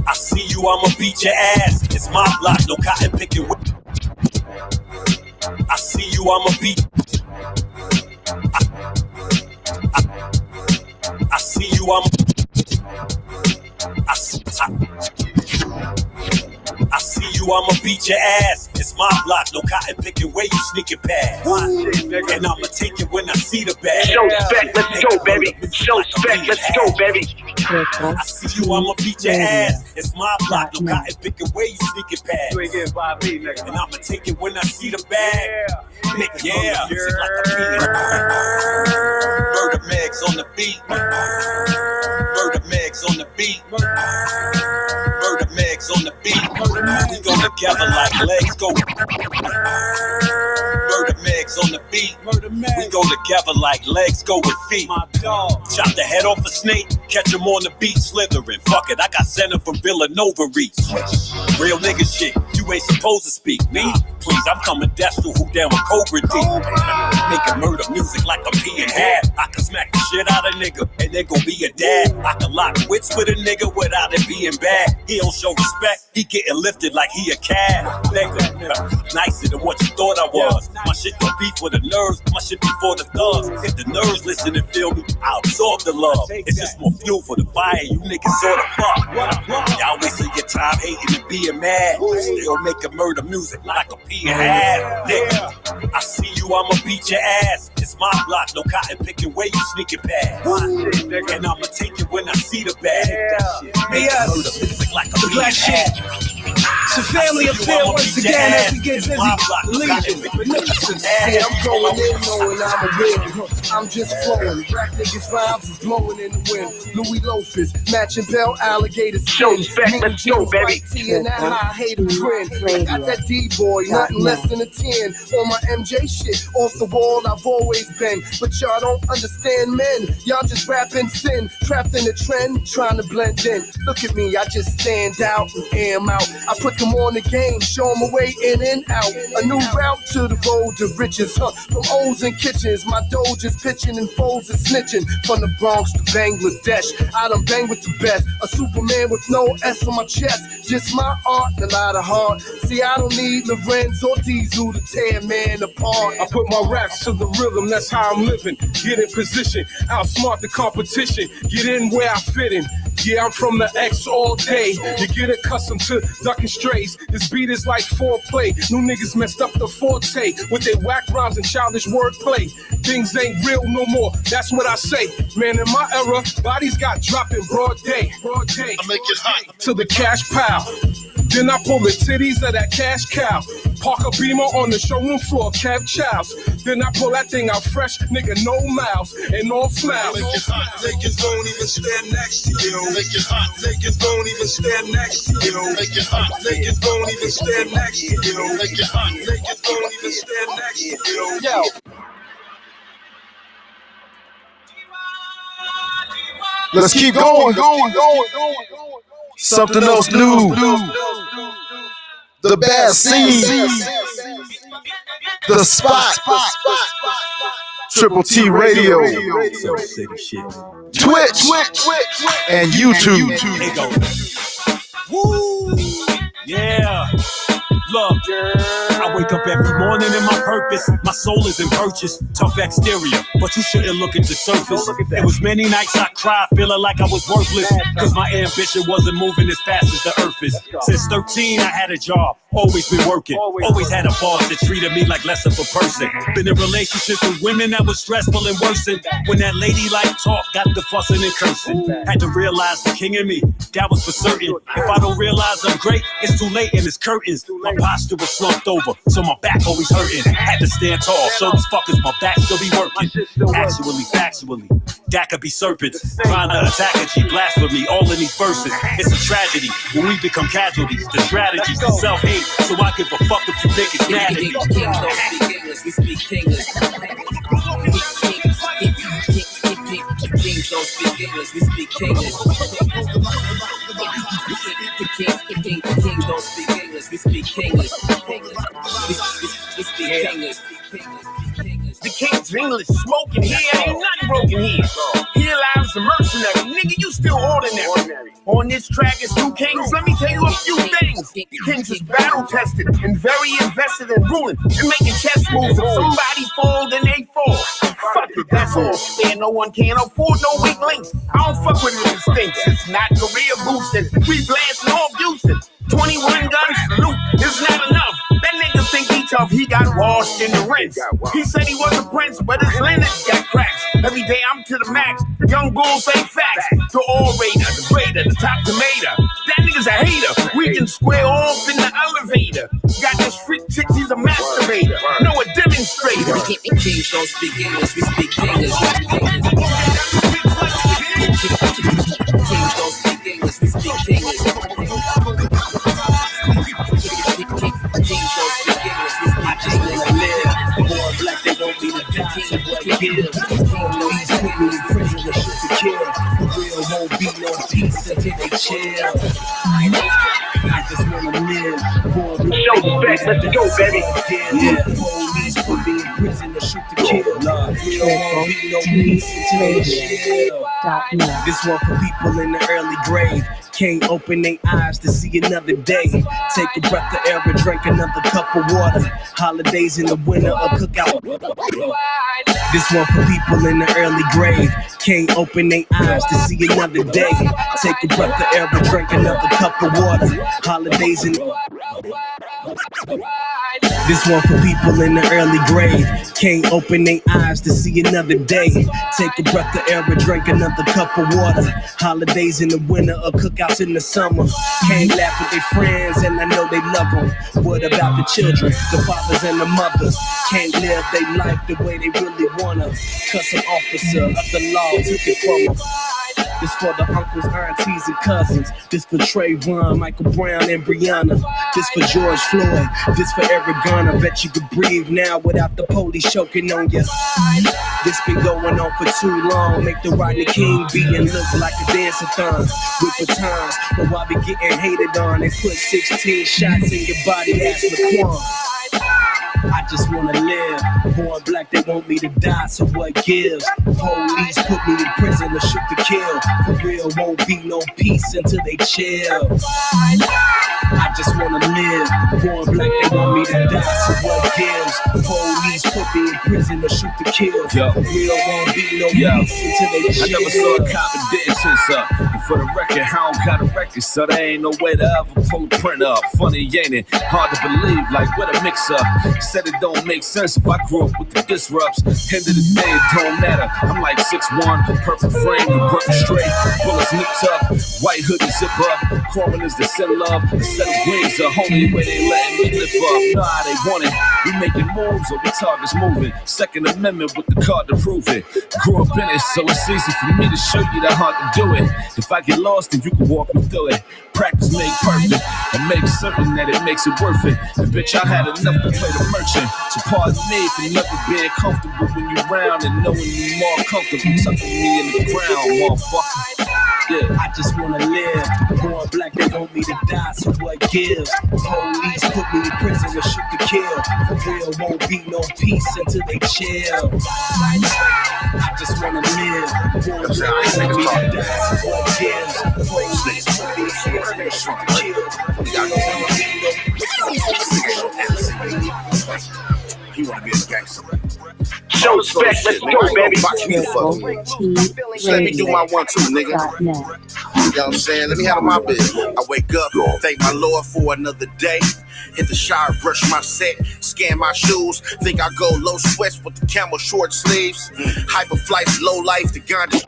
I see you, I'ma beat your ass. It's my block, no cotton picking. I see you, I'ma beat. I see you, I see you, I'ma beat your ass. It's my block, no cotton picking where you sneaking past. And I'ma take it when I see the bag. Show-spect, let's go, baby. Show-spect, let's go, baby. I see you, I'ma beat your ass. It's my block, no cotton picking where you sneaking past. You ain't getting by me, nigga. And I'ma take it when I see the bag. Nigga, yeah. Music like a beat. Murder Megs on the beat. Murder Megs on the beat. Murder Megs on the beat. We go together like legs go. Murder Megs on the beat. We go together like legs go with feet. Chop the head off a snake, catch him on the beat, slithering. Fuck it, I got center from Villanova reach. Real nigga shit, you ain't supposed to speak. Me, please, I'm coming death to who down with Cobra D. Making murder music like I'm peeing half. I can smack the shit out of nigga, and they gon' be a dad. I can lock wits with a nigga without it being bad. He don't show respect, he getting lifted like he a cab. Nigga, nicer than what you thought I was. My shit don't be for the nerves, my shit be for the thugs. If the nerves listen and feel me, I'll absorb the love. It's just more fuel for the fire, you niggas sorta fuck. Y'all wasting your time hating and being mad. Still making murder music like a pea and half. Nigga, I see you, I'ma beat your ass. It's my block, no cotton picking where you sneaking past. And I'ma take it when I see the bag. Make murder music like a pea and half. It's a family affair once again as we get busy leaving. See, I'm going in knowing I'm a win. I'm just flowing. Black niggas' rhymes is blowing in the wind. Louis loafers, matching bell alligators. Show-spect, let's go, baby. And that high hater grin. I got that D-boy, nothing less than a 10. On my MJ shit, off the wall I've always been. But y'all don't understand men. Y'all just rapping sin, trapped in a trend, trying to blend in. Look at me, I just stand out and am out. I put them on the game, show them a way in and out. A new route to the road to riches, from O's and kitchens, my doge is pitching and foes is snitching. From the Bronx to Bangladesh, I done bang with the best. A Superman with no S on my chest, just my art and a lot of heart. See, I don't need Lorenz or Diesel to tear man apart. I put my raps to the rhythm, that's how I'm living. Get in position, outsmart the competition. Get in where I fit in. Yeah, I'm from the X all day. You get accustomed to ducking strays. This beat is like foreplay. New niggas messed up the forte with their whack rhymes and childish wordplay. Things ain't real no more, that's what I say. Man, in my era, bodies got dropped in broad day. I make it hot to the cash pile. Then I pull the titties of that cash cow. Park a Beamer on the showroom floor, Kev Childs. Then I pull that thing out fresh, nigga, no mouths and all smiles. Make it hot, niggas don't even stand next to you. Make it hot, niggas don't even stand next to you. Make it hot, niggas don't even stand next to you. Make it hot, niggas don't even stand next to you. Yo. Let's keep going. Something else new. The bad scene. The spot. Triple T Radio. Twitch. And YouTube. Woo! Yeah. Look, I wake up every morning in my purpose. My soul is in purchase. Tough exterior, but you shouldn't look at the surface. It was many nights I cried, feeling like I was worthless, cause my ambition wasn't moving as fast as the earth is. Since 13, I had a job, always been working. Always had a boss that treated me like less of a person. Been in relationships with women that was stressful and worsened. When that ladylike talk got the fussing and cursing, had to realize the king in me, that was for certain. If I don't realize I'm great, it's too late and it's curtains. My posture was slumped over, so my back always hurting. Had to stand tall, so these fuckers, my back still be working. Actually, factually, that could be serpents trying to attack a G, blasphemy, all in these verses. It's a tragedy when we become casualties. The strategies, the self-hate, so I give a fuck if you niggas mad at me. We speak English. Kings don't speak English, we speak English. Kings don't speak English, we speak English. We speak English. The king's English smoking here, ain't nothing broken here. Here lies a mercenary, nigga, you still ordinary. On this track is two kings, let me tell you a few things. The kings is battle tested and very invested in ruling and making chess moves. If somebody fall, then they fall. Fuck it, that's all. There no one can afford no weak links. I don't fuck with it, it stinks. It's not career boosting. We blasting off Houston. 21 guns, loot is not enough. That nigga think he tough, he got washed in the rinse. He said he was a prince, but his lineage got cracks. Every day I'm to the max. Young bulls ain't facts. The orator, the raider, the top tomato. That nigga's a hater. We can square off in the elevator. Got this freak chick, she's a masturbator. No, a demonstrator. Kings don't speak English, we speak English. Kings don't speak English, we speak English. Kings don't speak English, I just wanna live. Born black, they want me to die, so what gives? Police put me in prison, the shit to kill. For real, won't be no peace until they chill. I just wanna live. Born black, Show-spect, let's go, baby. Yeah, police put me in prison, the shit to kill. For real, won't be no peace until they chill. This one for people in the early grave. Can't open their eyes to see another day. Take a breath of air and drink another cup of water. Holidays in the winter, a cookout. This one for people in the early grave. Can't open their eyes to see another day. Take a breath of air and drink another cup of water. Holidays in This one for people in the early grave. Can't open their eyes to see another day. Take a breath of air and drink another cup of water. Holidays in the winter or cookouts in the summer. Can't laugh with their friends and I know they love them. What about the children, the fathers and the mothers? Can't live their life the way they really wanna. Cause some officer of the law took it from them. This for the uncles, aunties, and cousins. This for Trayvon, Michael Brown, and Breonna. This for George Floyd. This for Eric Garner. Bet you could breathe now without the police choking on you. This been going on for too long. Make the Rodney King beating look like a dance-a-thon. With batons, but while we getting hated on, they put 16 shots in your body, ass Laquan. I just wanna live. Born black, they want me to die, so what gives? Police put me in prison or shoot to kill. For real, won't be no peace until they chill. I just wanna live. Born black, they want me to die, so what gives? Police put me in prison or shoot to kill. For real, won't be no peace until they chill. I never saw a cop and didn't tense up. And for the record, I don't got a record, so there ain't no way to ever pull a print up. Funny, ain't it? Hard to believe, like what a mix-up. Said it don't make sense if I grew up with the disrupts. End of the day, it don't matter. I'm like 6'1", perfect frame, the work straight. Bullets nipped up, white hoodie zip up. Coroners that send love, a set of wings, a homie where they letting me lift up. Nah, they want it. We making moves or we targets moving. Second Amendment with the card to prove it. Grew up in it, so it's easy for me to show you the hard to do it. If I get lost, then you can walk me through it. Practice make perfect, and make certain that it makes it worth it. And bitch, I had enough to play the merchant. So pardon me for never being comfortable when you're around and knowing you more comfortable tucking me in the ground, motherfucker. Yeah, I just wanna live. Born black, they want me to die, so what gives? Police put me in prison or shoot to kill. For real, won't be no peace until they chill. I just wanna live. Born black, they want me to die, so what gives? Police put me in prison or shoot to kill. For real, won't be no peace. You wanna be a gangster? Show-spect, let's go, baby. Just let me do my 1-2, nigga. You know what I'm saying? Let me handle my business. I wake up, thank my Lord for another day. Hit the shower, brush my set, scan my shoes. Think I go low sweats with the camel short sleeves. Hyper flights, low life, the ganja.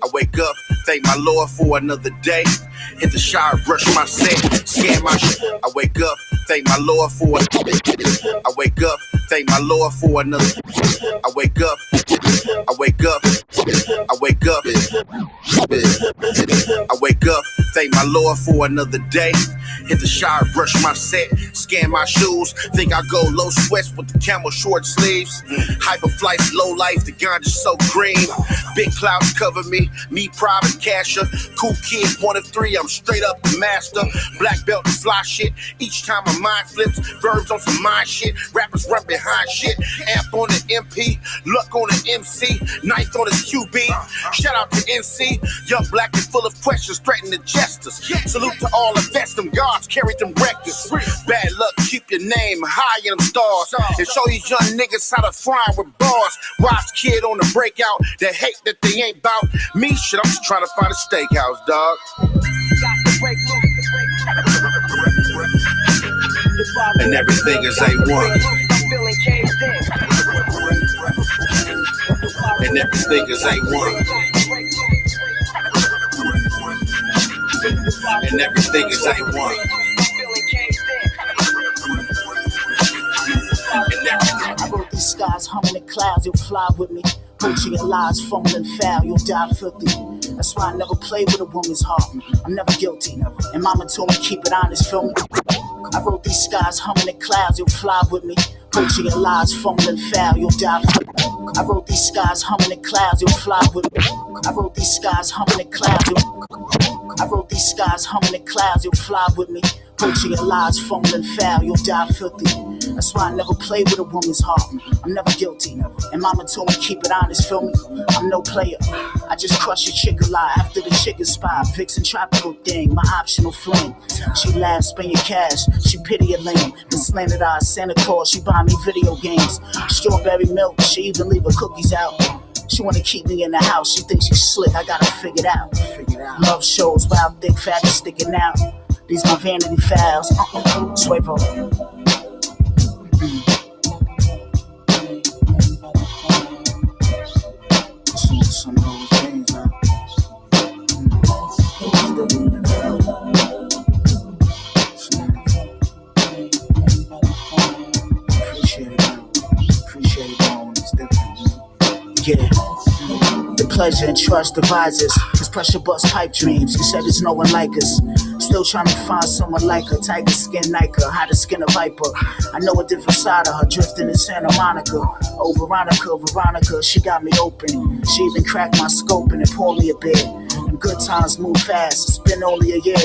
I wake up, thank my Lord for another day. Hit the shower, brush my set, scan my shit. I wake up, thank my Lord for I wake up, thank my Lord for another. I wake up, I wake up, I wake up, I wake up, thank my Lord for another day. Hit the shower, brush my set, scan my shoes. Think I go low sweats with the camel short sleeves. Hyper flights, low life, the ganja's so green. Big clouds cover me private casher. Cool kid, 1 of 3, I'm straight up the master. Black belt and fly shit, each time my mind flips. Verbs on some mind shit, rappers run behind shit. Amp on the MP, luck on the MC, ninth on his QB. Shout out to NC, young black and full of questions, threaten the jesters. Salute to all the vets, them gods carried them rectors. Bad luck, keep your name high in them stars. And show these young niggas how to fry with bars. Watch kid on the breakout, that hate that they ain't bout. Me, shit, I'm just trying to find a steakhouse, dog. And everything is A1. And everything is A1. and everything is A1. I wrote these skies humming in clouds, you'll fly with me. Poaching your lies, fumbling foul, you'll die filthy. That's why I never play with a woman's heart. I'm never guilty, and mama told me keep it honest, feel me. I wrote these skies humming in clouds, you'll fly with me. Poaching your lies, fumbling foul, you'll die filthy. I wrote these skies humming in clouds, you'll fly with me. I wrote these skies humming in clouds, I wrote these skies humming in clouds, you'll fly with me. Poaching your lies, fumbling foul, you'll die filthy. That's why I never play with a woman's heart. I'm never guilty, and mama told me keep it honest, feel me. I'm no player, I just crush your chick alive after the chicken spy. Vixen tropical thing, my optional fling. She laughs, spend your cash, she pity your lame. The slanted eyes, Santa Claus, she buy me video games. Strawberry milk, she even leave her cookies out. She wanna keep me in the house, she thinks she's slick, I gotta figure it out. Love shows, wild, thick, fat, and sticking out. These my vanity files, swipe over. Some of those things, huh? Appreciate it, man. It's different, yeah. The pleasure and trust divides us. His pressure bust pipe dreams. He said there's no one like us. Still trying to find someone like her. Tiger skin Nika, how to skin a viper. I know a different side of her, drifting in Santa Monica. Oh, Veronica, she got me open. She even cracked my scope and poured me a bit. And good times move fast, it's been only a year.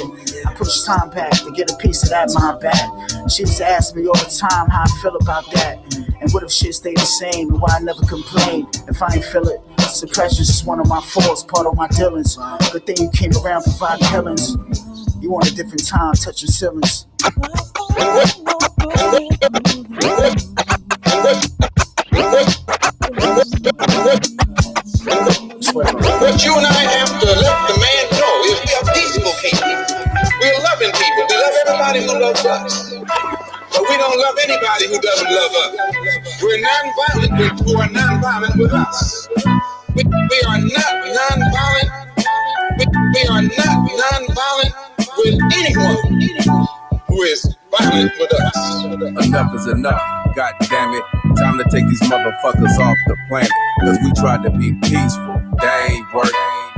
I push time back to get a piece of that mind back. She just asks me all the time how I feel about that. And what if shit stayed the same and why I never complain if I ain't feel it? Suppression's just one of my faults, part of my dealings. Good thing you came around providing healings. You want a different time, touching ceilings. What you and I have to let the man know is we are peaceful people. We're loving people. We love everybody who loves us. But we don't love anybody who doesn't love us. We're non-violent with who are non-violent with us. We are not non-violent. We are not non-violent with anyone who is violent with us. Enough is enough. God damn it. Time to take these motherfuckers off the planet. Cause we tried to be peaceful. That ain't work.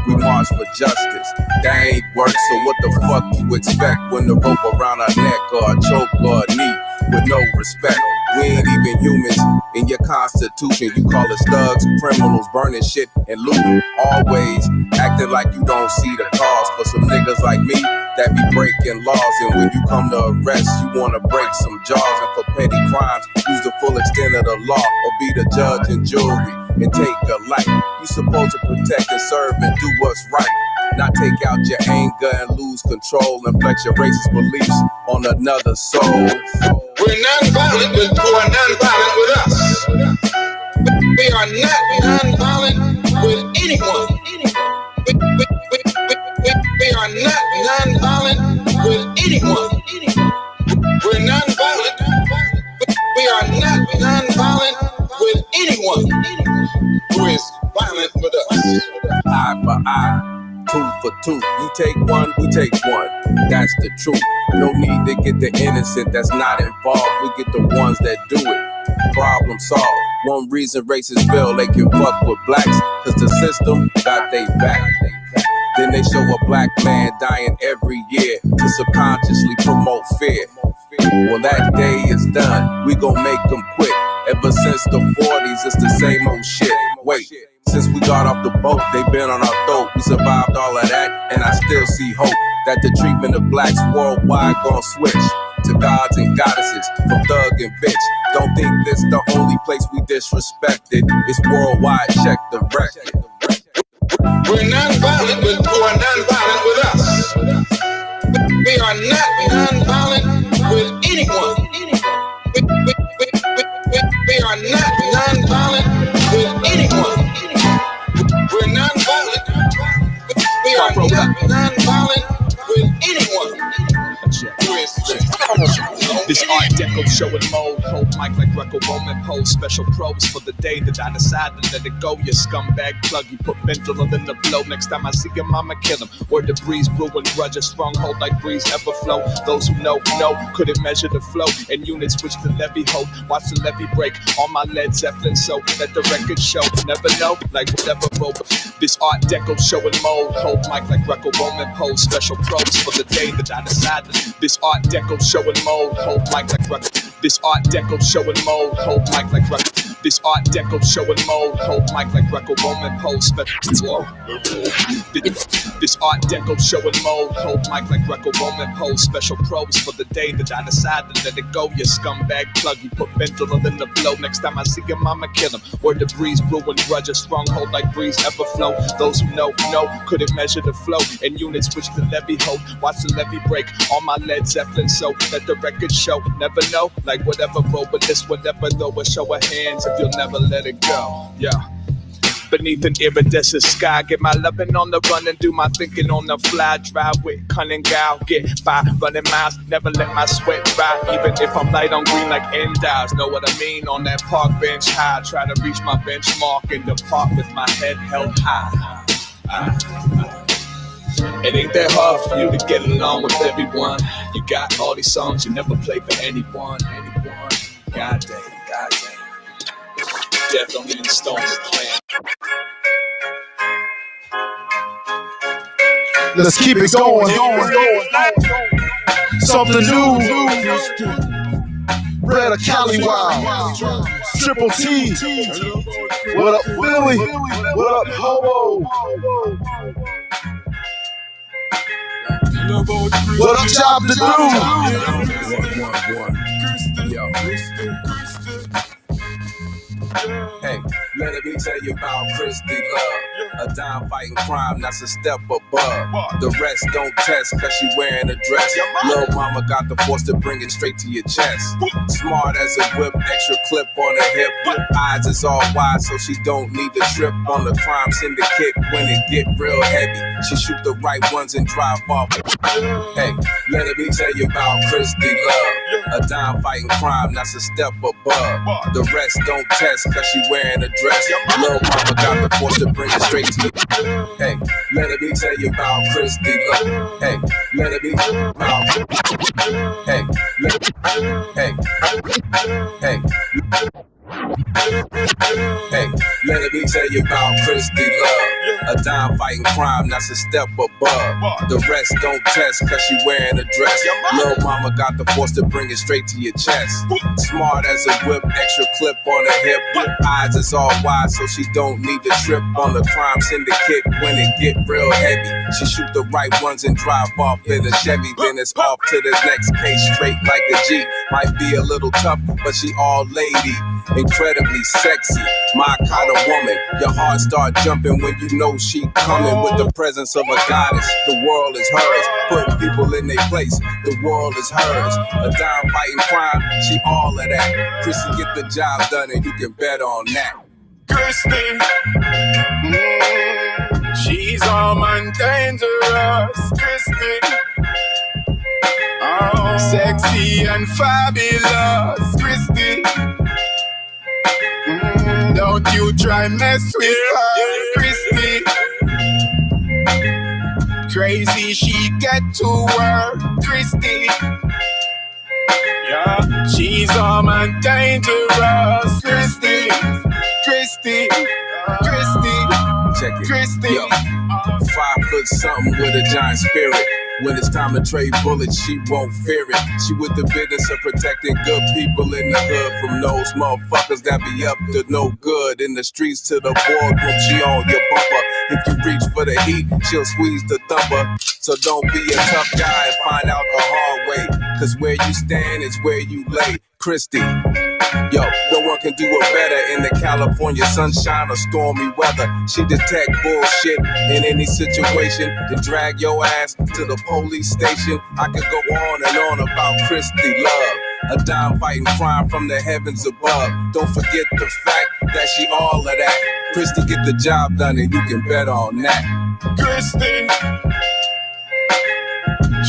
We march for justice. That ain't work. So what the fuck you expect when the rope around our neck or a choke or a knee with no respect? We ain't even humans. In your constitution, you call us thugs, criminals, burning shit and looting. Always acting like you don't see the cause for some niggas like me that be breaking laws. And when you come to arrest, you wanna break some jaws. And for petty crimes, use the full extent of the law or be the judge and jury and take a life. You supposed to protect and serve and do what's right. Not take out your anger and lose control and flex your racist beliefs on another soul. We're non-violent with who are non-violent with us. We are not non-violent with anyone. We are not non-violent with anyone. We're non-violent. We are not non-violent with anyone who is violent with us. Eye for eye, tooth for tooth. You take one, we take one. That's the truth. No need to get the innocent that's not involved. We get the ones that do it. Problem solved. One reason racists feel they can fuck with blacks, cause the system got they back. Then they show a black man dying every year to subconsciously promote fear. Well, that day is done. We gon' make them quit. Ever since the 40s, it's the same old shit. Wait, since we got off the boat, they been on our throat. We survived all of that, and I still see hope that the treatment of blacks worldwide gon' switch to gods and goddesses, from thug and bitch. Don't think this the only place we disrespected. It's worldwide, check the record. We're non-violent with who are non-violent with us. We are not non-violent with anyone. We are not non-violent with anyone. We're non-violent. We are not non-violent with anyone who is This art deco showing mold, hold mic like Greco-Roman pose. Special probes for the day that I decide to let it go. You scumbag plug, you put fentanyl in the blow. Next time I see your mama, kill him. Word the breeze, brewing grudge, a stronghold like breeze ever flow. Those who know, couldn't measure the flow. And units which the levee hold, watch the levee break on my Led Zeppelin. So let the record show, never know, like whatever rope. This art deco showing mold, hold mic like Greco-Roman pose. Special probes for the day that I decide to. This art deco showing mold, hold mic like Greco. This art deco showing mold, hold mic like Greco. This art deco showing mold, hold mic like Greco-Roman pose. Special. This art deco showing mold, hold mic like Greco-Roman pose. Special probes for the day that I decide to let it go. You scumbag plug, you put fentanyl in the blow. Next time I see your mama, kill him. Word the breeze, brewing grudge, a stronghold like breeze ever flow. Those who know, couldn't measure the flow. And units which the levee hold, watch the levee break on my Led Zeppelin. So let the record show, never know, like whatever bro, but this whatever though, a show of hands if you'll never let it go. Yeah. Beneath an iridescent sky, get my loving on the run and do my thinking on the fly. Drive with cunning gal, get by running miles, never let my sweat dry. Even if I'm light on green like endives, know what I mean? On that park bench high, try to reach my benchmark in the park with my head held high. It ain't that hard for you to get along with everyone. You got all these songs, you never play for anyone. God damn. Death don't even stone the plan. Let's keep it going. Something new. Red of Cali Wild. Triple T. What up, Philly? What up, Hobo? What up, job to do? Hey, let me tell you about Christy Love. A dime fighting crime, that's a step above. The rest don't test, cause she wearing a dress. Lil' mama got the force to bring it straight to your chest. Smart as a whip, extra clip on her hip. Eyes is all wide, so she don't need to trip on the crime syndicate when it get real heavy. She shoot the right ones and drive off. Hey, let me tell you about Christy Love. A dime fighting crime, that's a step above. The rest don't test, cause she wearing a dress. Lil' mama got the force to bring it straight to you. Hey, let me tell you about Christy Love. Hey, let me tell you about. Hey, let me tell you about Christy Love. A dime fighting crime, that's a step above. The rest don't test, cause she wearing a dress. Lil' mama got the force to bring it straight to your chest. Smart as a whip, extra clip on her hip. Eyes is all wide, so she don't need to trip on the crime syndicate when it get real heavy. She shoot the right ones and drive off in a Chevy. Then it's off to the next case, straight like a G. Might be a little tough, but she all lady. Incredibly sexy, my kind of woman. Your heart start jumping when you know she coming. With the presence of a goddess, the world is hers. Putting people in their place, the world is hers. A dime fighting crime, she all of that. Chrissy get the job done and you can bet on that. Christy, she's armed and dangerous. Christy, oh, sexy and fabulous. Christy, don't you try mess with her, Christy. Crazy she get to work, Christy. Yeah, she's armed and dangerous, Christy. Christy, Christy, check it. Christy. Yo, 5 foot something with a giant spirit. When it's time to trade bullets, she won't fear it. She with the business of protecting good people in the hood from those motherfuckers that be up to no good. In the streets to the boardroom, she on your bumper. If you reach for the heat, she'll squeeze the thumper. So don't be a tough guy and find out the hard way. Cause where you stand is where you lay. Christy, yo, no one can do it better in the California sunshine or stormy weather. She detect bullshit in any situation to drag your ass to the police station. I could go on and on about Christy Love. A dime fighting crime from the heavens above. Don't forget the fact that she all of that. Christy get the job done and you can bet on that. Christy,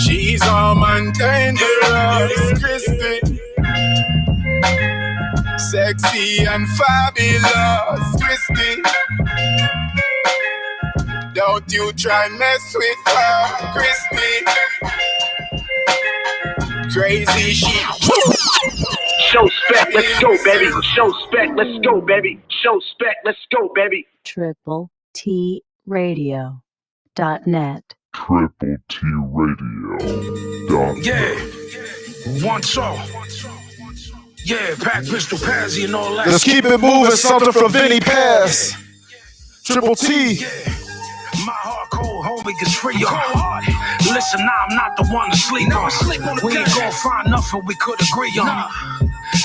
She's arm and dangerous, Christy. Sexy and fabulous, Christy. Don't you try mess with her, Christy. Crazy she. Show-spect, let's go, baby. Show-spect, let's go, baby. Show-spect, let's go, baby. TripleTRadio.net. TripleTRadio.net. Yeah, one soul. Yeah, pack pistol, Pazzy and all that. Let's keep it moving, something from Vinny Paz. Triple T. Yeah. My heart cold, homie gets free on. Listen, now I'm not the one to sleep on. We ain't gonna find nothing we could agree on.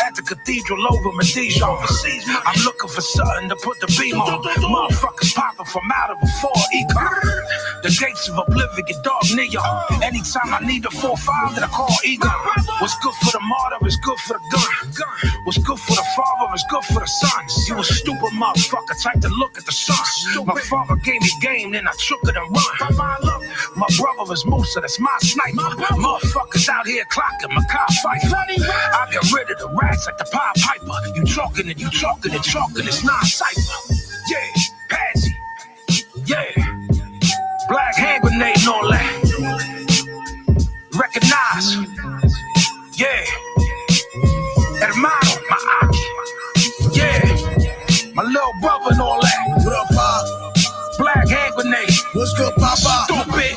At the cathedral over Medici. I'm looking for something to put the beam on. Motherfuckers popping from out of a 4 econ. The gates of oblivion, dark neon. Anytime I need a 4-5, then I call Egon. What's good for the martyr is good for the gun. What's good for the father is good for the sons. You a stupid motherfucker, type to look at the sun. My father gave me game, then I took it and run. My brother is Musa, that's my sniper. Motherfuckers out here clocking my car fight. I get rid of the rats like the Pied Piper. You talking and talking, it's non-cypher. Yeah, Pazzy. Yeah. Black hand grenade and all that. Recognize. Yeah. Hermano, my Aki. Yeah. My little brother and all that. What up, Pop? Black hand grenade. What's good, Papa? Stupid.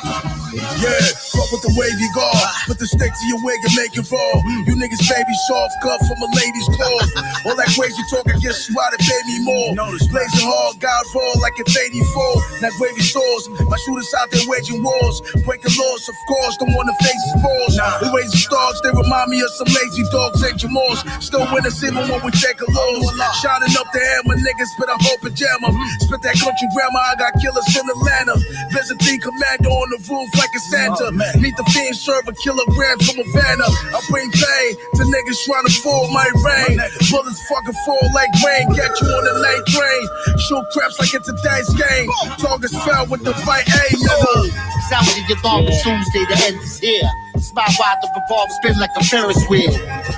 Yeah, fuck with the wavy guard. Put the stick to your wig and make it fall. You niggas baby soft cut from a lady's cloth. All that crazy talking gets swatted, pay me more. Blazing hard, God fall like it's 84. Not wavy stores, my shooters out there waging wars. Breaking laws, of course, don't wanna face his balls. We raising stars, they remind me of some lazy dogs and Jamals. Still winners even when we take a loss. Shining up the hammer, niggas spit a whole pajama. Spit that country grammar, I got killers in Atlanta. Byzantine commander on the roof like a Santa. Meet the fiend, serve a kilogram from Havana. I bring pain to niggas trying to fall my rain. Bullets fucking fall like rain. Get you on the night train. Shoot craps like it's a dice game. Targets fell with the fight, ayy, nigga. Sound in your thumb as soon as the end is here. Smile while the revolver spin like a Ferris wheel.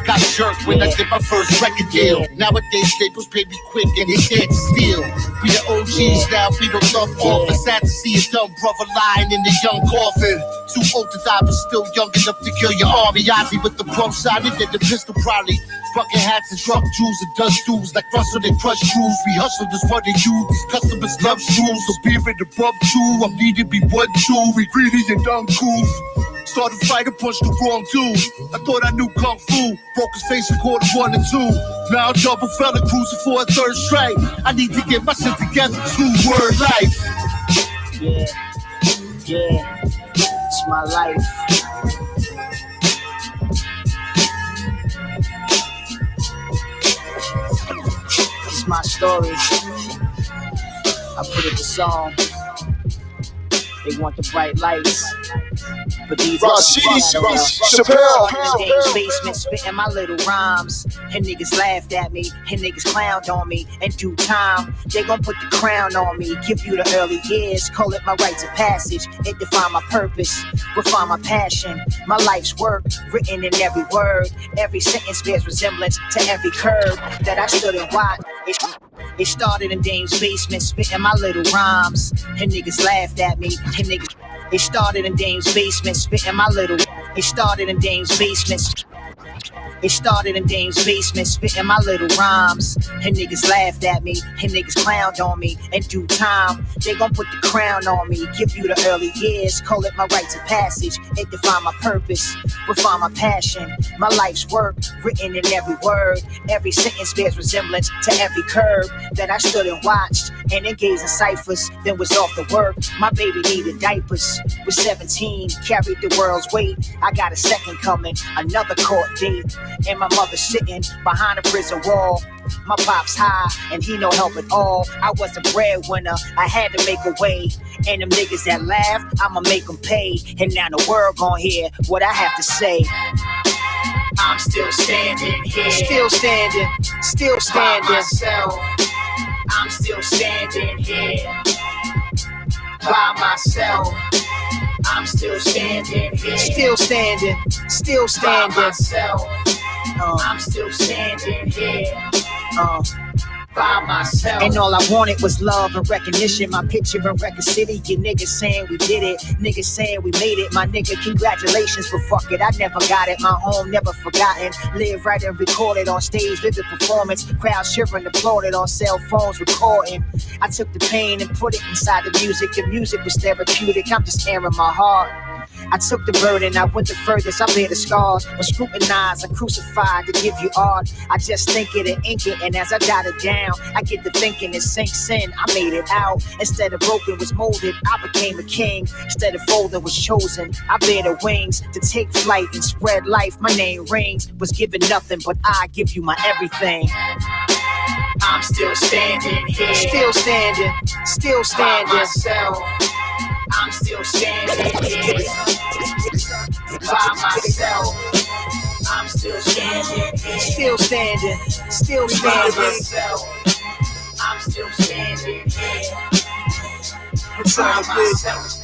Got jerked when I did my first record deal. Nowadays staples pay me quick and they can't steal. We the OGs now, we don't love off. It's sad to see a dumb brother lying in the young coffin. Too old to die but still young enough to kill your army. Ozzy with the pro side and the pistol probably. Bucket hats and truck jewels and dust dudes like Russell and crush crews. We hustle this what they use. These customers love shoes. So beer in the bub too. I'm need to be 1-2. We greedy and uncouth. Started fight and punched the wrong dude. I thought I knew Kung Fu. Broke his face in quarter 1 and 2. Now I'm double fella cruising for a third strike. I need to get my shit together. 2-word life. Yeah, yeah, it's my life. It's my story. I put it to song. They want the bright lights, but these Chappelle. In the basement, spitting my little rhymes, and niggas laughed at me, and niggas clowned on me. In due time, they gon' put the crown on me. Give you the early years, call it my rites of passage. It define my purpose, refine my passion, my life's work, written in every word. Every sentence bears resemblance to every curve that I stood and watched. It started in Dame's basement, spitting my little rhymes, and niggas laughed at me, and niggas. It started in Dame's basement, spitting my little. It started in Dame's basement. It started in Dame's basement, spitting my little rhymes, and niggas laughed at me, and niggas clowned on me. In due time, they gon' put the crown on me. Give you the early years, call it my rites of passage. It define my purpose, refine my passion, my life's work, written in every word. Every sentence bears resemblance to every curve that I stood and watched, and engaged in ciphers, then was off to work. My baby needed diapers, was 17, carried the world's weight. I got a second coming, another court date, and my mother sitting behind a prison wall. My pop's high, and he no help at all. I was a breadwinner, I had to make a way. And them niggas that laughed, I'ma make them pay. And now the world gon' hear what I have to say. I'm still standing here, still standing, still standing. By myself, I'm still standing here. By myself, I'm I'm still standing here. Still standing. Still standing. By myself. I'm still standing here. By myself. And all I wanted was love and recognition. My picture in Record City. You niggas saying we did it. Niggas saying we made it. My nigga, congratulations, but fuck it, I never got it. My home never forgotten. Live right and recorded on stage. Vivid performance. Crowd shivering, applauded on cell phones recording. I took the pain and put it inside the music. The music was therapeutic. I'm just airing my heart. I took the burden, I went the furthest, I bear the scars. I scrutinized, I crucified to give you art. I just think it and ink it, and as I got it down, I get to thinking it sinks in. I made it out. Instead of broken was molded, I became a king. Instead of folding was chosen, I bear the wings to take flight and spread life. My name rings, was given nothing, but I give you my everything. I'm still standing here. Still standing, still standing. By myself. I'm still standing here. By myself. I'm still standing here. Still standing, still standing. By myself. I'm still standing here. By myself.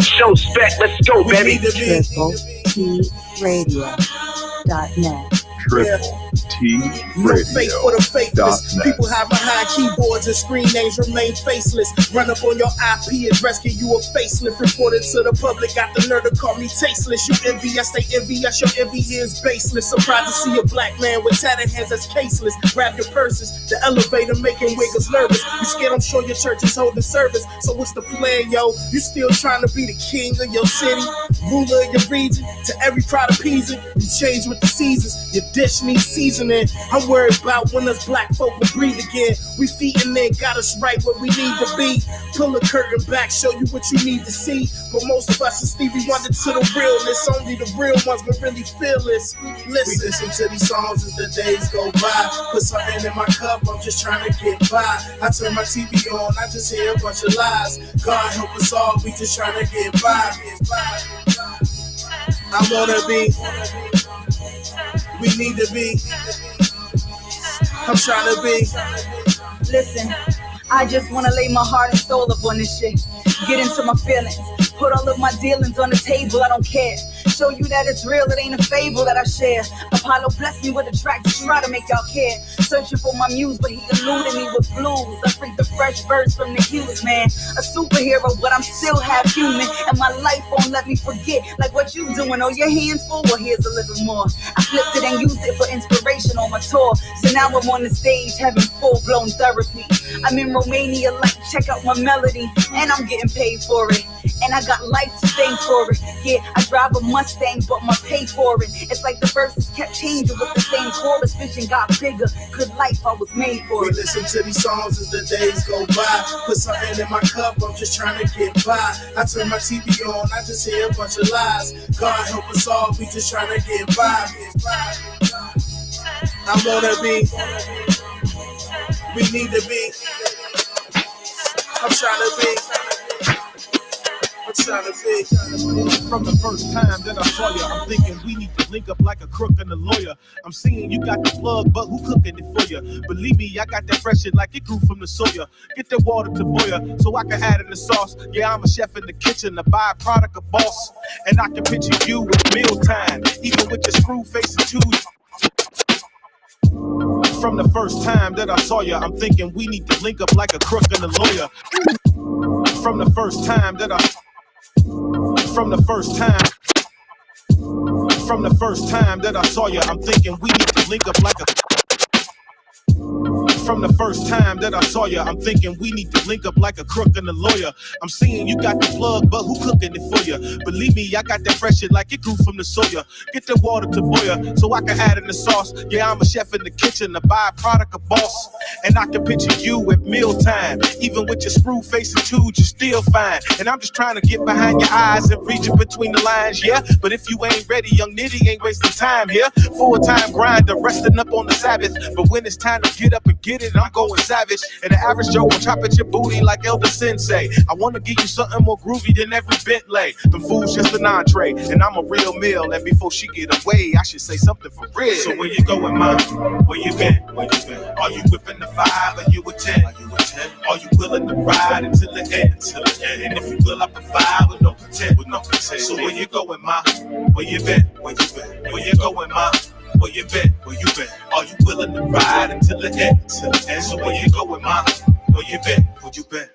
Show-spect, let's go, baby. TripleTRadio.net. TripleTRadio.net. No faith for the faithless. People hide behind keyboards and screen names remain faceless. Run up on your IP address, give you a facelift. Reported to the public, got the nerve to call me tasteless. You envious, they envious, your envy is baseless. Surprised to see a black man with tatted hands that's caseless. Grab your purses, the elevator making wiggles nervous. You scared, I'm sure your church is holding service. So what's the plan, yo? You still trying to be the king of your city, ruler of your region, to every pride appeasing. You change with the seasons, your dish needs seasoning. I'm worried about when us black folk will breathe again. We feeding in, got us right where we need to be. Pull a curtain back, show you what you need to see. But most of us are Stevie Wonder to the realness. Only the real ones will really feel this. Listen. We listen to these songs as the days go by. Put something in my cup, I'm just trying to get by. I turn my TV on, I just hear a bunch of lies. God help us all, we just trying to get by. I wanna be, we need to be, I'm trying to be. Listen, I just wanna lay my heart and soul up on this shit. Get into my feelings, put all of my dealings on the table, I don't care. Show you that it's real, it ain't a fable that I share. Apollo blessed me with a track to try to make y'all care. Searching for my muse, but he eluded me with blues. I freak the fresh verse from the Hughes, man. A superhero, but I'm still half human. And my life won't let me forget, like what you doing. Oh, your hands full, well here's a little more. I flipped it and used it for inspiration on my tour. So now I'm on the stage having full-blown therapy. I'm in Romania, like check out my melody. And I'm getting paid for it. And I got life to thank for it. Yeah, I drive a Mustang, but my pay for it. It's like the verses kept changing with the same chorus. Vision got bigger. Good life, I was made for it. We listen to these songs as the days go by. Put something in my cup, I'm just trying to get by. I turn my TV on, I just hear a bunch of lies. God help us all, we just trying to get by. I wanna be, we need to be, I'm trying to be. From the first time that I saw you, I'm thinking we need to link up like a crook and a lawyer. I'm seeing you got the plug, but who cooking it for you? Believe me, I got that fresh shit like it grew from the soya. Get that water to boil so I can add in the sauce. Yeah, I'm a chef in the kitchen, a byproduct of boss. And I can picture you at mealtime, even with your screw face and shoes. From the first time that I saw you, I'm thinking we need to link up like a crook and a lawyer. From the first time that I saw you, I'm thinking we need to link up like a. From the first time that I saw you, I'm thinking we need to link up like a crook and a lawyer. I'm seeing you got the plug, but who cooking it for you? Believe me, I got that fresh shit like it grew from the soya. Get the water to boil so I can add in the sauce. Yeah, I'm a chef in the kitchen, a byproduct of boss. And I can picture you at mealtime, even with your screw face and tubes, you still fine. And I'm just trying to get behind your eyes and read you between the lines, yeah. But if you ain't ready, young nitty ain't wasting time here. Full-time grinder, resting up on the Sabbath. But when it's time to get up and get it, I'm going savage. And the average Joe will chop at your booty like Elder Sensei. I wanna give you something more groovy than every Bentley. Them fools just an entree, and I'm a real meal. And before she get away, I should say something for real. So where you going, mom? Where you been? Are you whipping the 5? Are you a 10? Are you willing to ride until the end? And if you will, I provide with no pretend, So where you going, ma? Where you been? Where you been? Where you going, ma? Where you been? Where you been? Are you willing to ride until the end? So where you going, ma? Where you been? Where you been?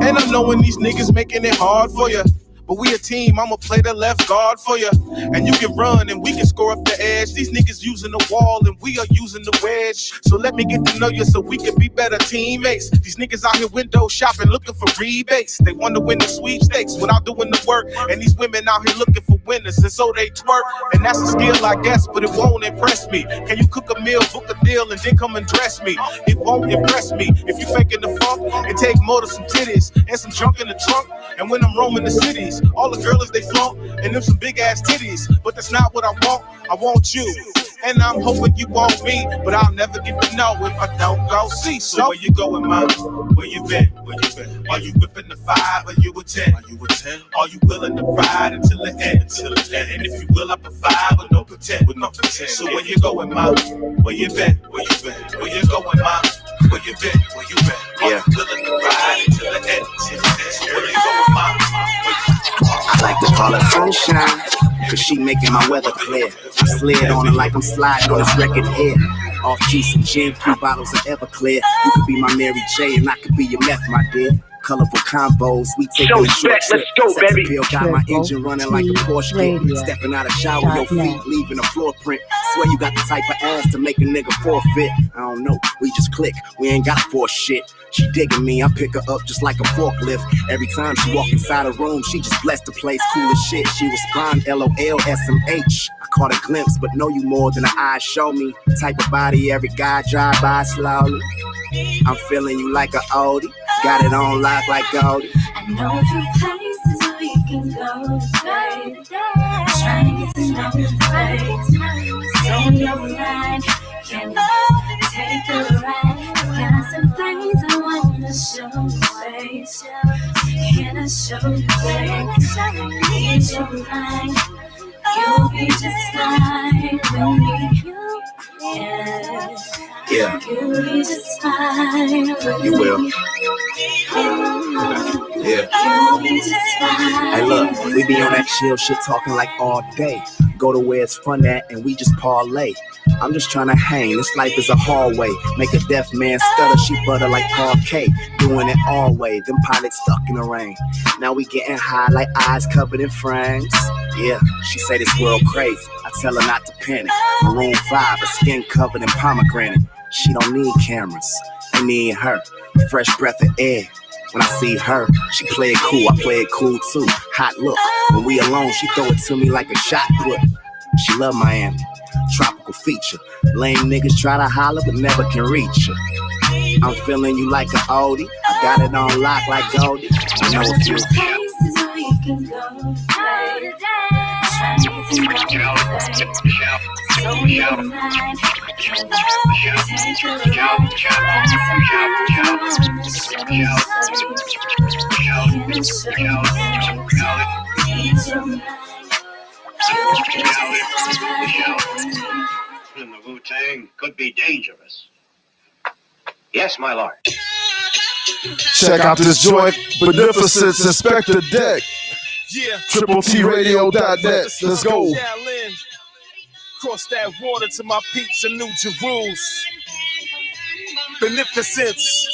And I'm knowing these niggas making it hard for you. But we a team, I'ma play the left guard for you. And you can run and we can score up the edge. These niggas using the wall and we are using the wedge. So let me get to know you so we can be better teammates. These niggas out here window shopping looking for rebates. They want to win the sweepstakes without doing the work. And these women out here looking for winners and so they twerk. And that's a skill I guess, but it won't impress me. Can you cook a meal, book a deal, and then come and dress me? It won't impress me. If you faking the funk, it take more than some titties and some junk in the trunk. And when I'm roaming the cities, all the girls they flaunt, and them some big ass titties. But that's not what I want you. And I'm hoping you want me, but I'll never get to know if I don't go see. So where you going, man? Where you been? Where you been? Are you whipping the 5 or you a 10? Are you a 10? Are you willing to ride until the end? And if you will, I provide with no pretend, So where you going, man? Where you been? Where you been? Where you going, man? Where you been? Where you been? Are you willing to ride until the end? So where you going, man? I like to call her sunshine, cause she making my weather clear. I slid on her like I'm sliding on this record here. Off juice and gin, 3 bottles of Everclear. You could be my Mary J and I could be your meth, my dear. Colorful combos, we taking a short trip. Sex appeal got my engine running like a Porsche kid. Stepping out of shower, your feet leaving a floor print. Swear you got the type of ass to make a nigga forfeit. I don't know, we just click, we ain't got for shit. She digging me, I pick her up just like a forklift. Every time she walk inside a room, she just blessed the place. Cool as shit, she respond LOL-SMH. I caught a glimpse, but know you more than the eyes show me. Type of body every guy drive by slowly. I'm feeling you like a oldie. Got it on lock like Goldie. I know a few places we can go today. Trying to get to know you, babe. So on your mind, can we take a ride? Got some things I want to show you, babe. Can I show you, babe? Need your mind. You'll be just fine with me. Yeah. You'll be just fine with me. You will. Yeah. You'll be just fine. Hey look, we be on that chill shit talking like all day. Go to where it's fun at and we just parlay. I'm just trying to hang, this life is a hallway. Make a deaf man stutter, she butter like parquet. Doing it all way, them pilots stuck in the rain. Now we getting high like eyes covered in frames. Yeah, she say this world crazy, I tell her not to panic. Maroon 5, her skin covered in pomegranate. She don't need cameras, I need her. Fresh breath of air. When I see her, she play it cool, I play it cool too. Hot look, when we alone, she throw it to me like a shot put. She love Miami, tropical feature. Lame niggas try to holler but never can reach her. I'm feeling you like an oldie, I got it on lock like Goldie. I know a few places we can go today. Trying to get to know you, babe. So on your mind, can we take a ride? Got some things I want to show you, babe. Can I show you, babe? Need your mind. In the Wu-Tang could be dangerous. Yes, my lord. Check out this joint, Beneficence Inspector Deck. Yeah. TripleTradio.net. Let's go. Challenge. Cross that water to my peeps in New Jerusalem. Beneficence.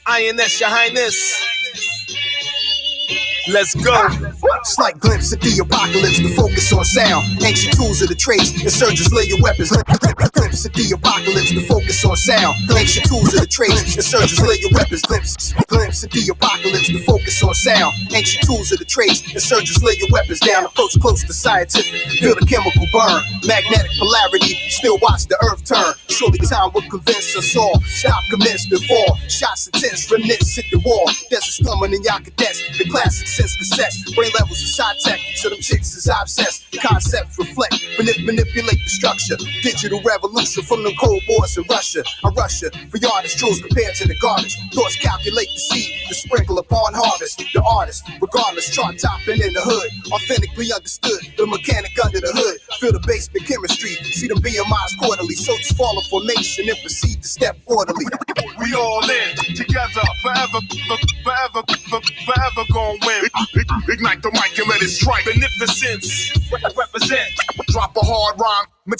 INS, your highness. Let's go. Slight glimpse of the apocalypse, the focus on sound. Ancient tools of the trades, insurgents lay your weapons. Glimpse of the apocalypse, the focus on sound. Ancient tools of the trades, insurgents lay your weapons. Glimpse of the apocalypse, the focus on sound. Ancient tools of the trades, insurgents lay your weapons down. Approach close to scientific, feel the chemical burn. Magnetic polarity, still watch the earth turn. Surely time will convince us all. Stop, commence before. Shots intense, remnants hit the wall. Desert storming in your cadets, the classic sense cassettes. Brain levels of side tech, so them chicks is obsessed. Concepts reflect, manipulate the structure. Digital revolution from the Cold Wars in Russia. I rush ya, for your artist truths compared to the garbage. Thoughts calculate the seed, the sprinkle upon harvest. The artist, regardless, chart topping in the hood. Authentically understood, the mechanic under the hood. Feel the basement chemistry, see them BMIs quarterly. Soldiers fall in formation and proceed to step orderly. We all in, together, forever, forever, forever.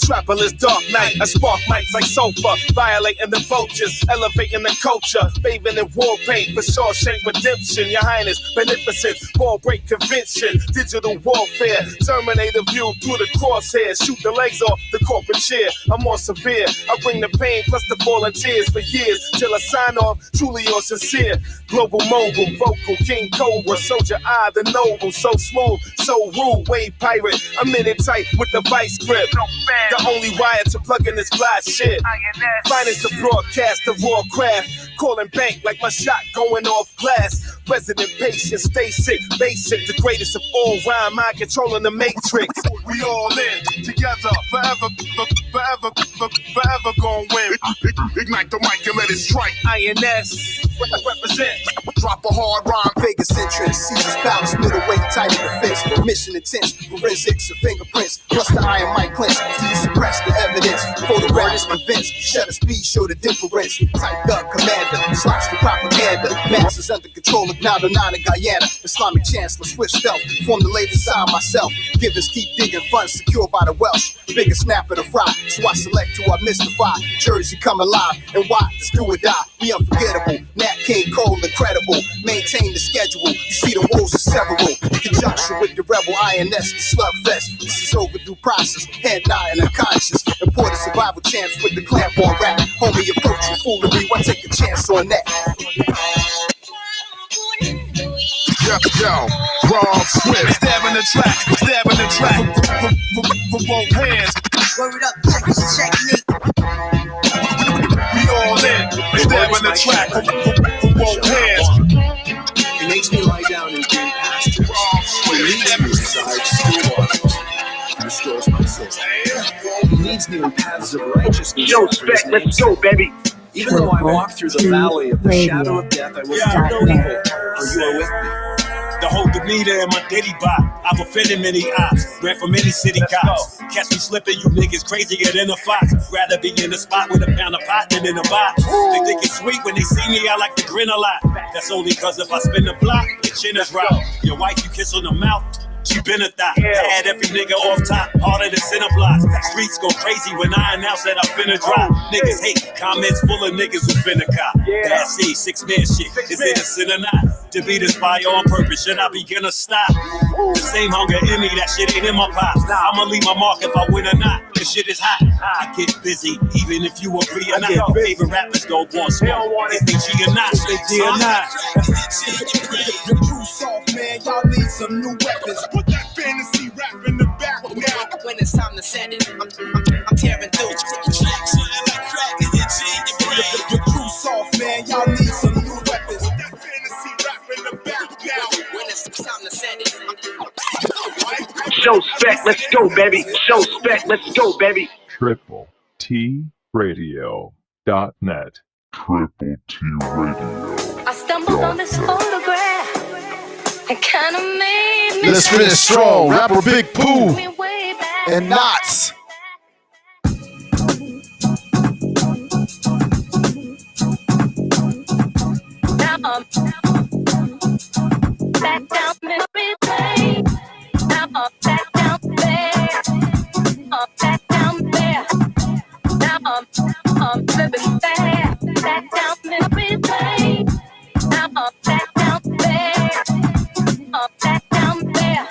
Metropolis, dark night. I spark mics like sofa, violating the vultures, elevating the culture, bathing in war paint for Shawshank Redemption. Your Highness, beneficence, ball break convention, digital warfare, Terminator view through the crosshairs, shoot the legs off the corporate chair. I'm more severe. I bring the pain plus the fallen tears for years till I sign off. Truly or sincere, global mogul, vocal king cobra, soldier eye, the noble, so smooth, so rude, wave pirate. I'm in it tight with the vice grip. The only wire to plug in this fly shit. Finest to broadcast the raw craft. Calling bank like my shot going off glass. Resident patient, stay sick, basic, the greatest of all rhyme, mind controlling the matrix. We all in together, forever gon' win. Ignite the mic and let it strike. INS, represent. Drop a hard rhyme, Vegas entrance. Caesar's palace, middleweight, tight in the fence. Mission intense, forensics and fingerprints. Plus the iron mic clench, to suppress the evidence. Photographs convinced, shutter speed show the difference. Type the commander, slash the propaganda. Masses under control of now the nine in Guyana. Islamic chancellor, Swiss stealth. Form the latest side myself. Givers keep digging funds secured by the Welsh. Bigger snap of the fry, so I select who I mystify. Jersey come alive, and why? This do or die. We unforgettable, Nat King Cole incredible. Maintain the schedule, you see the woes are several. In conjunction with the rebel INS, the slugfest. This is overdue process, head nodding unconscious. Important survival chance with the clamp on rap. Homie approaching foolery, why take a chance on that? Yo, Rob Swift, stabbing the track for both hands. Word up, check this technique. We all in, stabbing the track for both hands. It makes me lie down in green pastures. It leads me beside still waters. Restores my soul. He leads me in paths of righteousness. Show-spect, let's go, baby. Even though I walk through the valley of the shadow of death, I will fear no evil, for you are with me. The whole demeanor in my ditty bop. I've offended many ops, ran from many city cops. Catch me slipping, you niggas crazier than a fox. Rather be in the spot with a pound of pot than in a box. They think it's sweet when they see me, I like to grin a lot. That's only cause if I spin the block, your chin is round. Your wife you kiss on the mouth, she been a thot. Had every nigga off top, harder than center blocks. Streets go crazy when I announce that I'm finna drop. Niggas hate, comments full of niggas who finna cop. That C, 6-man shit, is it a sin or not? To be this fire on purpose, should I begin to stop? The same hunger in me, that shit ain't in my pops. I'ma leave my mark if I win or not. This shit is hot. I get busy, even if you agree or not. Favorite rappers don't want smoke. If they G or not, they G or not. The crew soft, man, y'all need some new weapons. Put that fantasy rap in the back now. When it's time to send it, I'm tearing through. The crew soft, man, y'all need some new weapons. Put that fantasy rap in the back now. When it's time to send it, Show-spect, let's go, baby. Show-spect, let's go, baby. TripleTRadio.net. Triple T Radio. I stumbled on this photograph. It kind of made me. Let's finish strong. Rapper Big Pooh and Knots. Now I'm back down memory lane. Now I'm back down there. I'm back down there. Now I'm living there. Back down memory lane. Now I'm back down there. I'm back down there.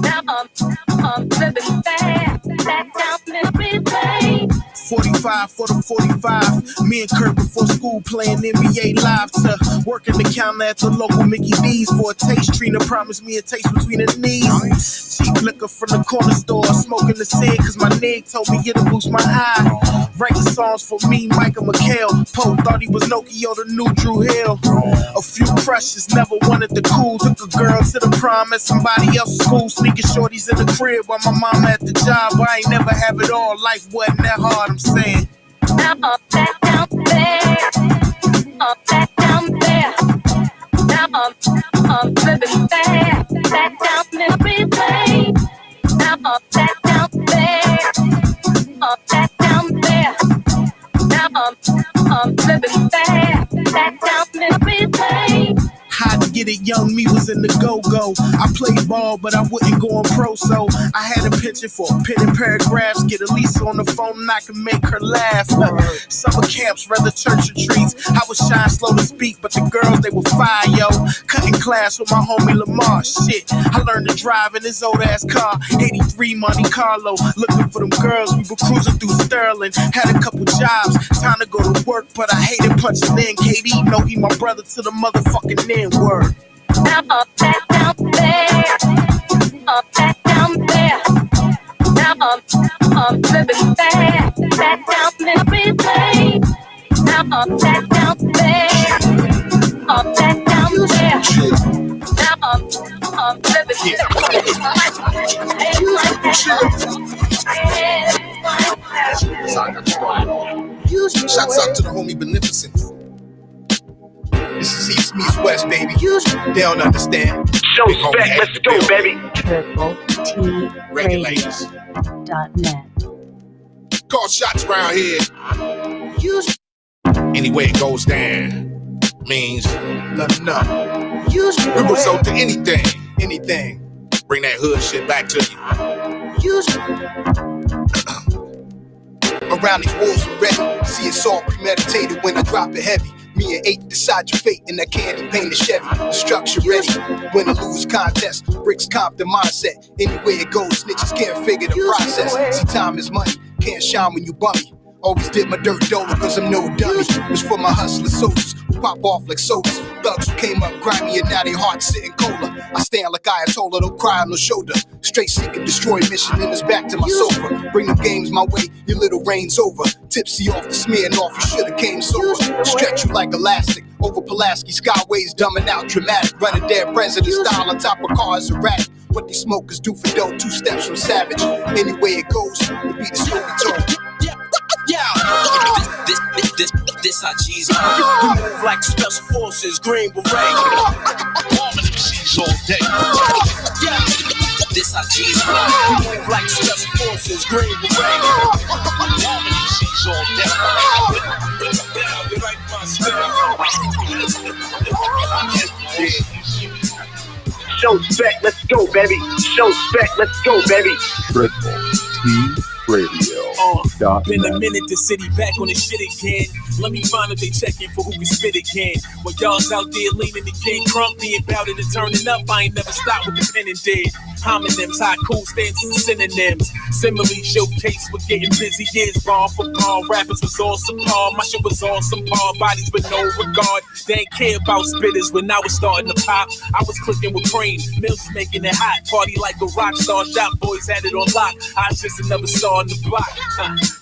Now I'm living there. Back down memory lane. 45 for the 45. Me and Kurt before school playing NBA Live to working the counter at the local Mickey D's for a taste. Trina promised me a taste between the knees. Cheap liquor from the corner store, smoking the cig cause my nig told me it'll boost my high. Writing songs for me, Micah McHale. Poe thought he was Nokia, the new Drew Hill. A few crushes, never wanted the cool. Took a girl to the prom at somebody else's school. Sneaking shorties in the crib while my mama at the job. I ain't never have it all, life wasn't that hard, I'm saying. Now I'm back down there. I'm back down there. Now I'm living there. Back down memory lane. Now I'm back down there. I'm back down there. Now I'm living there. Back down memory lane. How to get it, young me was in the go-go. I played ball, but I wouldn't go on pro, so I had a penchant for pen and paragraphs. Get Elisa on the phone and I can make her laugh. Summer camps, rather church retreats. I was shy, slow to speak, but the girls, they were fire, yo. Cutting class with my homie Lamar. Shit, I learned to drive in his old-ass car. 83 Monte Carlo, looking for them girls. We were cruising through Sterling. Had a couple jobs, time to go to work, but I hated punching in. KD know he my brother to the motherfucking N-word. Now up, back down there. Up, back down there. Now I'm living back down memory lane. Now up, back down there. Up, back down there. Now I'm living Shouts out to the homie Beneficent. This is East meets West, baby. They don't understand. Show-spect, let's go, baby. TripleTRadio.net. Call shots around here. Anyway it goes down means nothing. We result to anything. Bring that hood shit back to you. Around these walls already. See it's all premeditated when I drop it heavy. Me and 8 decide your fate in that candy painted Chevy. Structure ready, win or lose contest. Bricks Compton mindset. Anyway it goes, snitches can't figure the process. See time is money, can't shine when you bummy. Always did my dirt dollar cause I'm no dummy. It's for my hustler soldiers who pop off like sodas. Thugs who came up grimy and now they heart sitting cola. I stand like Ayatollah, don't cry on no shoulder. Straight seek and destroy mission and it's back to my sofa. Bring them games my way, your little reign's over. Tipsy off the smearing off, you shoulda came sober. Stretch you like elastic, over Pulaski, skyways dumbing out dramatic. Running dead president style on top of cars erratic. What these smokers do for dough, 2 steps from savage. Anyway it goes, the beat is slowly told. This how G's we move like special forces, green beret. Bombing MCs all day. This how G's we move like special forces, green beret. Bombing MCs all day. We like my style. Show-spect, let's go, baby. Show-spect, let's go, baby. TripleTRadio.net. Been a minute, the city back on the shit again. Let me find if they checking for who can spit again. While y'all's out there leaning again, crunk being bout it and turning up. I ain't never stopped with the pen and dead. Homonyms, haiku stances and synonyms. Simile showcase, we're getting busy. Years bar for bar. Rappers was awesome par. My shit was awesome par. Bodies with no regard. They ain't care about spitters when I was starting to pop. I was clicking with cream. Mills was making it hot. Party like a rock star. Shop boys had it on lock. I was just another star in the block.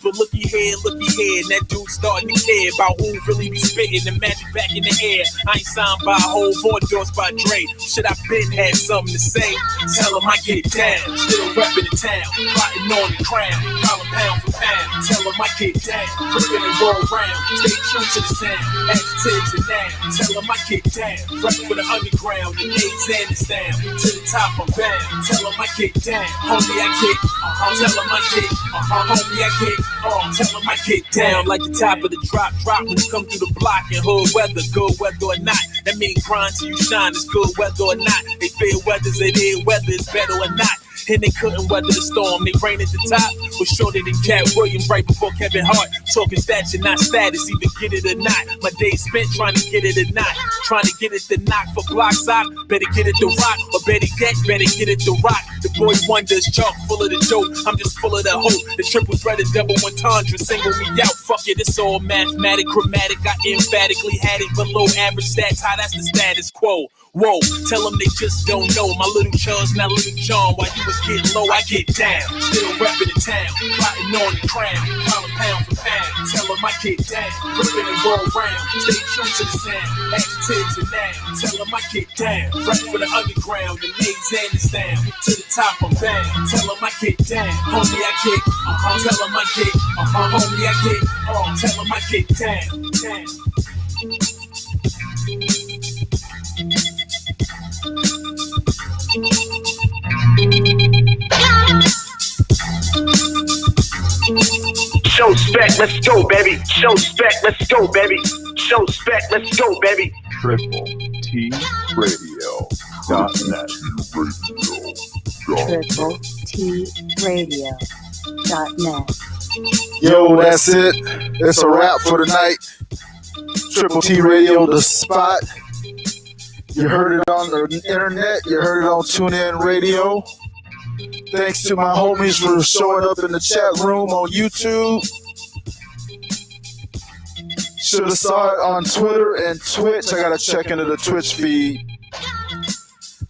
But looky here. And that dude starting to care about who really be spitting the magic back in the air. I ain't signed by a whole endorsed by Dre. Should I been had something to say? Tell him I get down, still reppin' the town, plotting on the crown, dollar pound for pound. Tell him I get down, rippin' and roll round, stay true to the sound, adjectives and now. Tell him I get down, rep for the underground, the A's and the down, to the top I'm bound. Tell him I get down, homie I get, tell him I get, homie I get, tell him I get down like the top of the drop when you come through the block and hood weather, good weather or not. That mean grind till you shine, it's good weather or not. They fair weathers and ill weather is better or not. And they couldn't weather the storm. They reign at the top was shorter than Cat Williams right before Kevin Hart. Talking stature, not status, either get it or not. My days spent trying to get it or not. Trying to get it to knock for blocks out. Better get it to rock, or better yet, better get it to rock. The boy wonders, chalk full of the dope. I'm just full of the hope. The triple threaded double entendre, single me out. Fuck it, it's all mathematic, grammatic. I emphatically had it below average stats. How that's the status quo. Whoa, tell them they just don't know. My little Charles, not little John. While you was getting low, I get down. Still reppin' the town, plotting on the crown. Dollar pound for pound. Tell them I get down. Rippin' and roll round. Stay true to the sound. Adjectives and now. Tell them I get down. Rep for the underground. The A's and the sound. To the top I'm bound. Tell them I get down. Homie I get. Tell them I get. Homie I get. Tell them I get down. Show-spect, let's go, baby. Show-spect, let's go, baby. Show-spect, let's go, baby. TripleTRadio.net. TripleTRadio.net. TripleTRadio.net. Yo, that's it. It's a wrap for tonight. Triple T Radio, the spot. You heard it on the internet. You heard it on TuneIn Radio. Thanks to my homies for showing up in the chat room on YouTube. Should have saw it on Twitter and Twitch. I gotta check into the Twitch feed.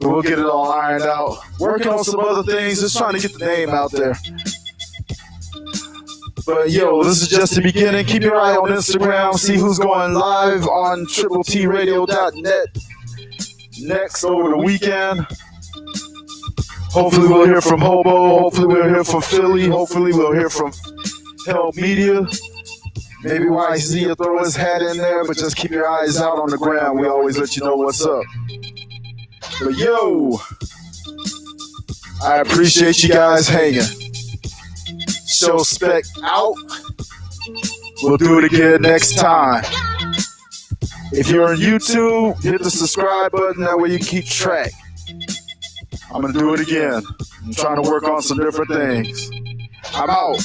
But we'll get it all ironed out. Working on some other things, just trying to get the name out there. But yo, this is just the beginning. Keep your eye on Instagram. See who's going live on TripleTRadio.net next over the weekend. Hopefully we'll hear from Hobo. Hopefully we'll hear from Philly. Hopefully we'll hear from Hell Media. Maybe YZ will throw his hat in there, but just keep your eyes out on the ground. We always let you know what's up. But yo, I appreciate you guys hanging. Show-Spect out. We'll do it again next time. If you're on YouTube, hit the subscribe button. That way you keep track. I'm going to do it again. I'm trying to work on some different things. I'm out.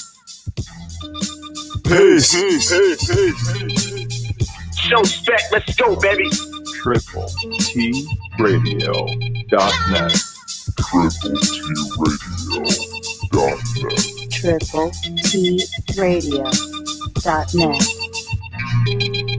Peace. Show-Spect, let's go, baby. TripleTRadio.net. TripleTRadio.net.